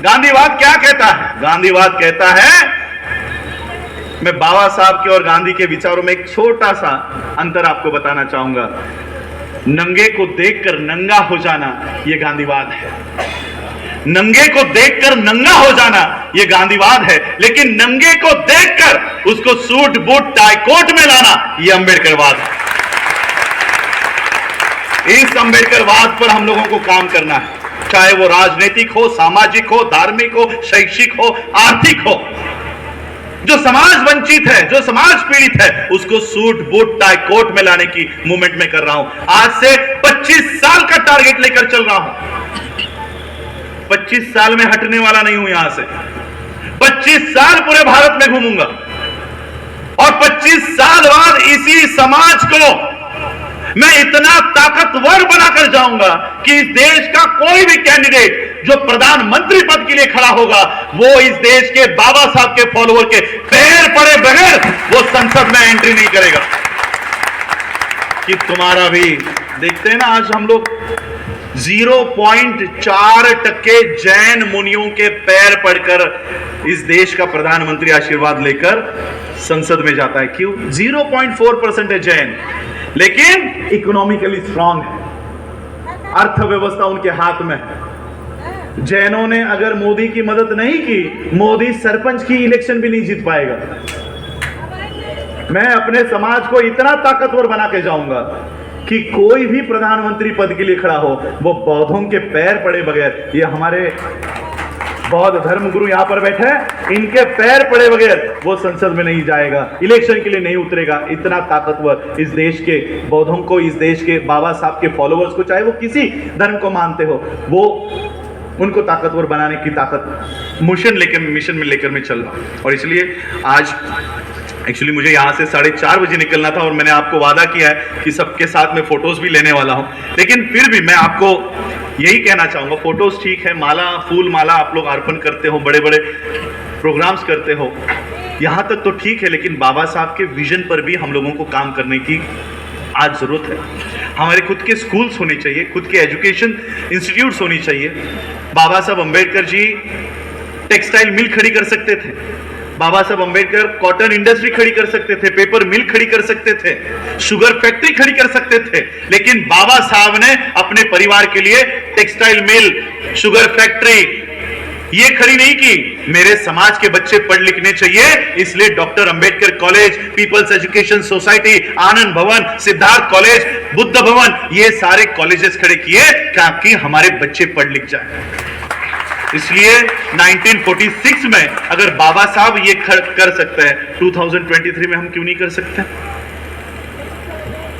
गांधीवाद क्या कहता है? गांधीवाद कहता है, मैं बाबा साहब के और गांधी के विचारों में एक छोटा सा अंतर आपको बताना चाहूंगा। नंगे को देखकर नंगा हो जाना यह गांधीवाद है। नंगे को देखकर नंगा हो जाना यह गांधीवाद है, लेकिन नंगे को देखकर उसको सूट बूट टाई कोट में लाना यह अंबेडकरवाद है। इस अंबेडकरवाद पर हम लोगों को काम करना है, चाहे वो राजनीतिक हो, सामाजिक हो, धार्मिक हो, शैक्षिक हो, आर्थिक हो। जो समाज वंचित है, जो समाज पीड़ित है, उसको सूट बूट टाई कोट में लाने की मूवमेंट में कर रहा हूं। आज से 25 साल का टारगेट लेकर चल रहा हूं। 25 साल में हटने वाला नहीं हूं यहां से। 25 साल पूरे भारत में घूमूंगा और 25 साल बाद इसी समाज को मैं इतना ताकतवर बनाकर जाऊंगा कि इस देश का कोई भी कैंडिडेट जो प्रधानमंत्री पद के लिए खड़ा होगा, वो इस देश के बाबा साहब के फॉलोअर के पैर पड़े बगैर वो संसद में एंट्री नहीं करेगा। कि तुम्हारा भी देखते हैं ना, आज हम लोग 0.4% जैन मुनियों के पैर पड़कर इस देश का प्रधानमंत्री आशीर्वाद लेकर संसद में जाता है। क्यों? 0.4% है जैन, लेकिन इकोनॉमिकली स्ट्रांग है, अर्थव्यवस्था उनके हाथ में है। जैनों ने अगर मोदी की मदद नहीं की, मोदी सरपंच की इलेक्शन भी नहीं जीत पाएगा। मैं अपने समाज को इतना ताकतवर बना के जाऊंगा कि कोई भी प्रधानमंत्री पद के लिए खड़ा हो, वो बौद्धों के पैर पड़े बगैर, ये हमारे बौद्ध धर्मगुरु यहां पर बैठे हैं, इनके पैर पड़े बगैर वो संसद में नहीं जाएगा, इलेक्शन के लिए नहीं उतरेगा। इतना ताकतवर इस देश के बौद्धों को, इस देश के बाबा साहब के फॉलोअर्स को, चाहे वो किसी धर्म को मानते हो, वो उनको ताकतवर बनाने की ताकत मिशन में लेकर मैं चल रहा हूं। और इसलिए आज एक्चुअली मुझे यहाँ से 4:30 बजे निकलना था और मैंने आपको वादा किया है कि सबके साथ में फोटोज भी लेने वाला हूँ, लेकिन फिर भी मैं आपको यही कहना चाहूँगा, फोटोज ठीक है, माला, फूल माला आप लोग अर्पण करते हो, बड़े बड़े प्रोग्राम्स करते हो, यहाँ तक तो ठीक है, लेकिन बाबा साहब के विजन पर भी हम लोगों को काम करने की आज जरूरत है। हमारे खुद के स्कूल्स होने चाहिए, खुद के एजुकेशन इंस्टीट्यूट्स होनी चाहिए। बाबा साहब अम्बेडकर जी टेक्सटाइल मिल खड़ी कर सकते थे, बाबा साहब अम्बेडकर कॉटन इंडस्ट्री खड़ी कर सकते थे, पेपर मिल खड़ी कर सकते थे, शुगर फैक्ट्री खड़ी कर सकते थे, लेकिन बाबा साहब ने अपने परिवार के लिए टेक्सटाइल मिल, शुगर फैक्ट्री ये खड़ी नहीं की। मेरे समाज के बच्चे पढ़ लिखने चाहिए, इसलिए doctor Ambedkar college, people's education society, Anand Bhavan, Siddharth college, Buddha भवन, ये सारे कॉलेजेस खड़े किए ताकि हमारे बच्चे पढ़ लिख जाए। इसलिए 1946 में अगर बाबा साहब ये कर सकते हैं, 2023 में हम क्यों नहीं कर सकते?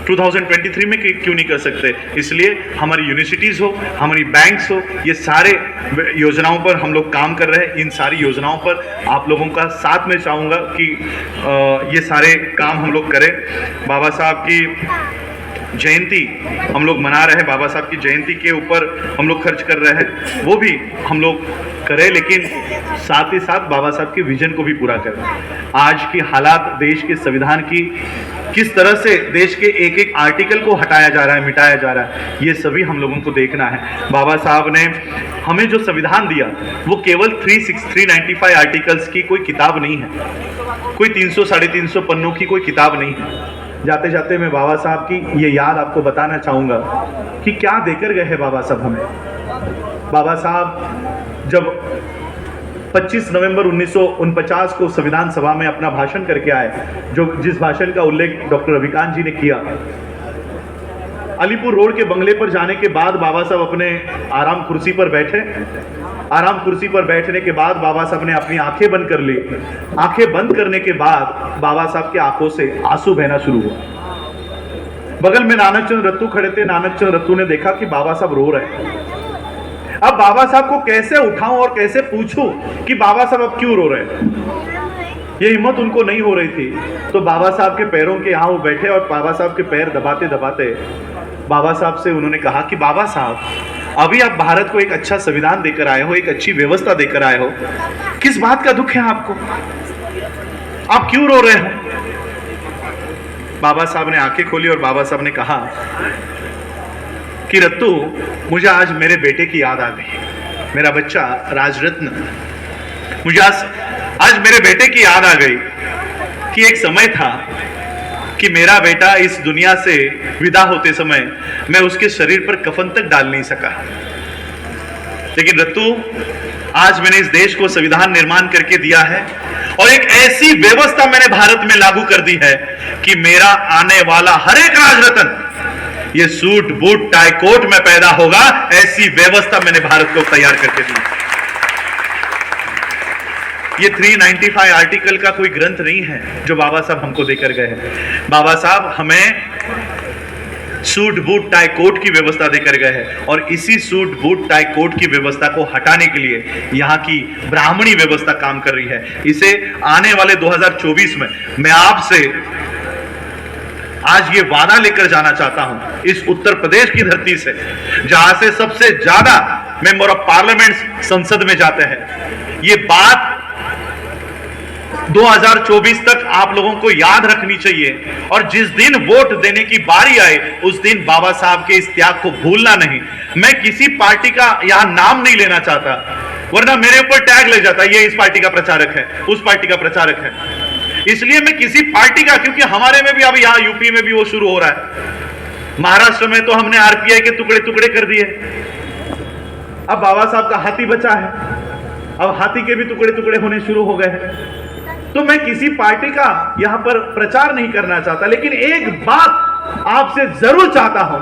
2023 में क्यों नहीं कर सकते? इसलिए हमारी यूनिवर्सिटीज हो, हमारी बैंक्स हो, ये सारे योजनाओं पर हम लोग काम कर रहे हैं। इन सारी योजनाओं पर आप लोगों का साथ में चाहूँगा कि ये सारे काम हम लोग करें। बाबा साहब की जयंती हम लोग मना रहे हैं, बाबा साहब की जयंती के ऊपर हम लोग खर्च कर रहे हैं, वो भी हम लोग करें, लेकिन साथ ही साथ बाबा साहब के विजन को भी पूरा करें। आज की हालात देश के संविधान की, किस तरह से देश के एक एक आर्टिकल को हटाया जा रहा है, मिटाया जा रहा है, ये सभी हम लोगों को देखना है। बाबा साहब ने हमें जो संविधान दिया वो केवल 395 आर्टिकल्स की कोई किताब नहीं है, कोई 300-350 पन्नों की कोई किताब नहीं है। जाते जाते मैं बाबा साहब की ये याद आपको बताना चाहूँगा कि क्या देकर गए हैं बाबा साहब हमें। बाबा साहब जब 25 नवंबर 1949 को संविधान सभा में अपना भाषण करके आए, जिस भाषण का उल्लेख डॉक्टर रविकांत जी ने किया, अलीपुर रोड के बंगले पर जाने के बाद बाबा साहब अपने आराम कुर्सी पर बैठे। आराम कुर्सी पर बैठने के बाद बाबा साहब ने अपनी आंखें बंद कर ली। आंखें बंद करने के बाद बाबा साहब की आंखों से आंसू बहना शुरू हुआ। बगल में नानक चंद रत्तू खड़े थे। नानक चंद रत्तू ने देखा कि बाबा साहब रो रहे हैं। अब बाबा साहब को कैसे उठाऊं और कैसे पूछूं कि बाबा साहब अब क्यों रो रहे हैं, ये हिम्मत उनको नहीं हो रही थी। तो बाबा साहब के पैरों के यहाँ वो बैठे और बाबा साहब के पैर दबाते दबाते बाबा साहब से उन्होंने कहा कि बाबा साहब, अभी आप भारत को एक अच्छा संविधान देकर आए हो, एक अच्छी व्यवस्था देकर आए हो, किस बात का दुख है आपको, आप क्यों रो रहे हो? बाबा साहब ने आंखें खोली और बाबा साहब ने कहा कि रत्तू, मुझे आज मेरे बेटे की याद आ गई, मेरा बच्चा राजरत्न, मुझे आज मेरे बेटे की याद आ गई कि एक समय था कि मेरा बेटा इस दुनिया से विदा होते समय मैं उसके शरीर पर कफन तक डाल नहीं सका, लेकिन रत्तू, आज मैंने इस देश को संविधान निर्माण करके दिया है और एक ऐसी व्यवस्था मैंने भारत में लागू कर दी है कि मेरा आने वाला हर एक राजरत्न ये सूट बूट टाई कोट में पैदा होगा। ऐसी व्यवस्था मैंने भारत को तैयार करके दी। ये 395 आर्टिकल का कोई ग्रंथ नहीं है जो बाबा साहब हमको देकर गए हैं। बाबा साहब हमें सूट बूट टाई कोट की व्यवस्था देकर गए हैं और इसी सूट बूट टाई कोट की व्यवस्था को हटाने के लिए यहाँ की ब्राह्मणी व्यवस्था काम कर रही है। इसे आने वाले 2024 में मैं आपसे आज ये वादा लेकर जाना चाहता हूं, इस उत्तर प्रदेश की धरती से, जहां से सबसे ज्यादा मेंबर ऑफ पार्लियामेंट संसद में जाते हैं, ये बात 2024 तक आप लोगों को याद रखनी चाहिए, और जिस दिन वोट देने की बारी आए उस दिन बाबा साहब के इस त्याग को भूलना नहीं। मैं किसी पार्टी का यहां नाम नहीं लेना चाहता, वरना मेरे ऊपर टैग लग जाता, ये इस पार्टी का प्रचारक है, उस पार्टी का प्रचारक है। इसलिए मैं किसी पार्टी का, क्योंकि हमारे में भी अब यहां यूपी में भी वो शुरू हो रहा है, महाराष्ट्र में तो हमने आरपीआई के टुकड़े टुकड़े कर दिए, अब बाबा साहब का हाथी बचा है, अब हाथी के भी टुकड़े टुकड़े होने शुरू हो गए हैं। तो मैं किसी पार्टी का यहां पर प्रचार नहीं करना चाहता, लेकिन एक बात आपसे जरूर चाहता हूं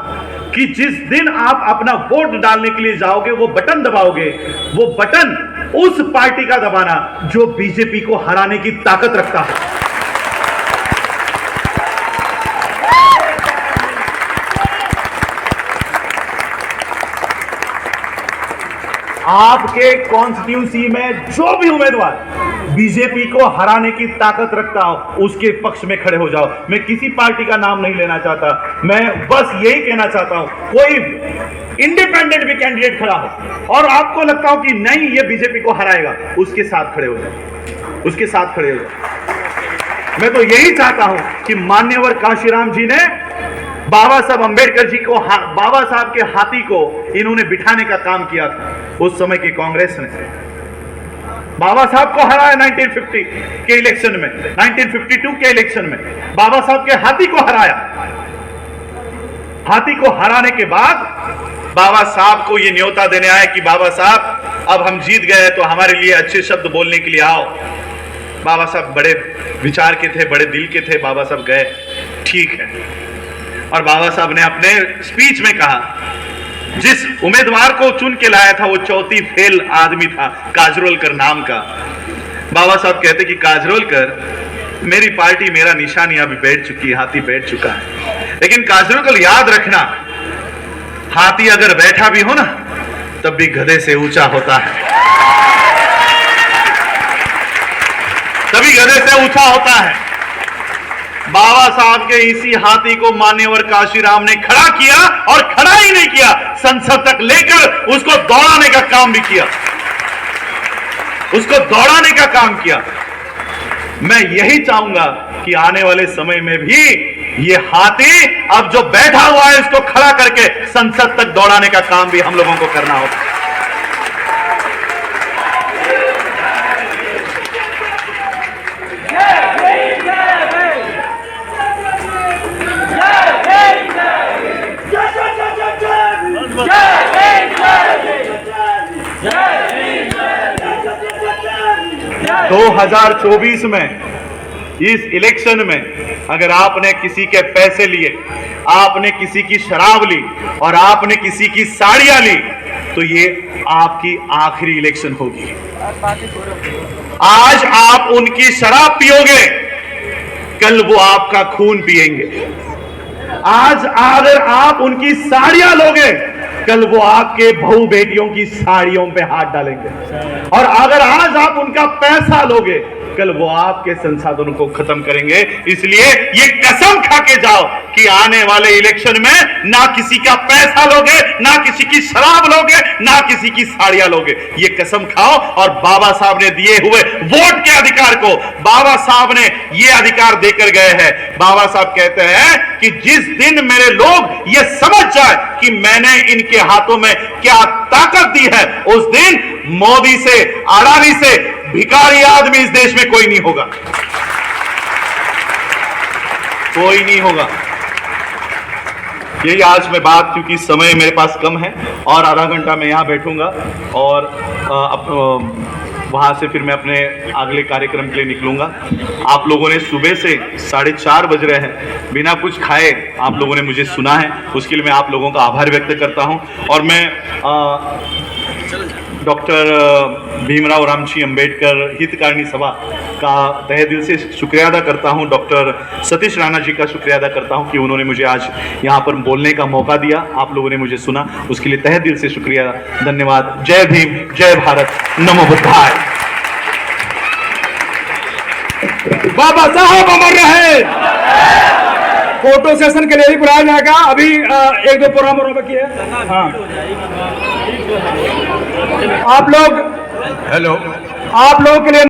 कि जिस दिन आप अपना वोट डालने के लिए जाओगे, वो बटन दबाओगे, वो बटन उस पार्टी का दबाना जो बीजेपी को हराने की ताकत रखता है। आपके कॉन्स्टिट्यूंसी में जो भी उम्मीदवार बीजेपी को हराने की ताकत रखता हो, उसके पक्ष में खड़े हो जाओ। मैं किसी पार्टी का नाम नहीं लेना चाहता, मैं बस यही कहना चाहता हूं, कोई इंडिपेंडेंट भी कैंडिडेट खड़ा हो और आपको लगता हो कि नहीं ये बीजेपी को हराएगा, उसके साथ खड़े हो जाओ, उसके साथ खड़े हो जाओ। मैं तो यही चाहता हूं कि मान्यवर काशीराम जी ने बाबा साहब अंबेडकर जी को, बाबा साहब के हाथी को इन्होंने बिठाने का काम किया था। उस समय की कांग्रेस ने बाबा साहब को हराया 1950 के इलेक्शन में, 1952 के इलेक्शन में बाबा साहब के हाथी को हराया। हाथी को हराने के बाद बाबा साहब को यह न्योता देने आए कि बाबा साहब अब हम जीत गए तो हमारे लिए अच्छे शब्द बोलने के लिए आओ। बाबा साहब बड़े विचार के थे, बड़े दिल के थे, बाबा साहब गए, ठीक है। और बाबा साहब ने अपने स्पीच में कहा, जिस उम्मीदवार को चुन के लाया था वो चौथी फेल आदमी था, काजरोलकर नाम का। बाबा साहब कहते कि काजरोलकर, मेरी पार्टी, मेरा निशानी अभी बैठ चुकी है, हाथी बैठ चुका है, लेकिन काजरोलकर याद रखना, हाथी अगर बैठा भी हो ना तब भी गधे से ऊंचा होता है, तभी गधे से ऊंचा होता है। बाबा साहब के इसी हाथी को मान्यवर काशीराम ने खड़ा किया, और खड़ा ही नहीं किया, संसद तक लेकर उसको दौड़ाने का काम भी किया, उसको दौड़ाने का काम किया। मैं यही चाहूंगा कि आने वाले समय में भी ये हाथी अब जो बैठा हुआ है इसको खड़ा करके संसद तक दौड़ाने का काम भी हम लोगों को करना होगा। 2024 में इस इलेक्शन में अगर आपने किसी के पैसे लिए, आपने किसी की शराब ली और आपने किसी की साड़ियां ली, तो ये आपकी आखिरी इलेक्शन होगी। आज आप उनकी शराब पियोगे, कल वो आपका खून पिएंगे। आज अगर आप उनकी साड़ियां लोगे, कल वो आपके बहू बेटियों की साड़ियों पे हाथ डालेंगे। और अगर आज आप उनका पैसा लोगे, कल वो आपके संसाधनों को खत्म करेंगे। इसलिए ये कसम खा के जाओ कि आने वाले इलेक्शन में ना किसी का पैसा लोगे, ना किसी की शराब लोगे, ना किसी की साड़ियां लोगे। ये कसम खाओ। और बाबा साहब ने दिए हुए वोट के अधिकार को बाबा साहब ने ये अधिकार देकर गए हैं। बाबा साहब कहते हैं कि जिस दिन मेरे लोग ये समझ जाए कि मैंने इनके हाथों में क्या ताकत दी है, उस दिन मोदी से, अडानी से भिखारी आदमी इस देश में कोई नहीं होगा, कोई नहीं होगा। यही आज मैं बात, क्योंकि समय मेरे पास कम है और आधा घंटा मैं यहां बैठूंगा और वहां से फिर मैं अपने अगले कार्यक्रम के लिए निकलूंगा। आप लोगों ने सुबह से 4:30 बज रहे हैं बिना कुछ खाए आप लोगों ने मुझे सुना है, उसके लिए मैं आप लोगों का आभार व्यक्त करता हूं। और मैं डॉक्टर भीमराव रामजी अंबेडकर हितकारिणी सभा का तहे दिल से शुक्रिया अदा करता हूं। डॉक्टर सतीश राणा जी का शुक्रिया अदा करता हूं कि उन्होंने मुझे आज यहां पर बोलने का मौका दिया, आप लोगों ने मुझे सुना, उसके लिए तहे दिल से शुक्रिया, धन्यवाद। जय भीम, जय भारत, नमो बुद्धाय। बाबा साहब अमर रहे। फोटो सेशन के लिए भी बुलाया जाएगा। अभी 1-2 प्रोग्राम और बाकी है। हाँ, आप लोग, हेलो, आप लोगों के लिए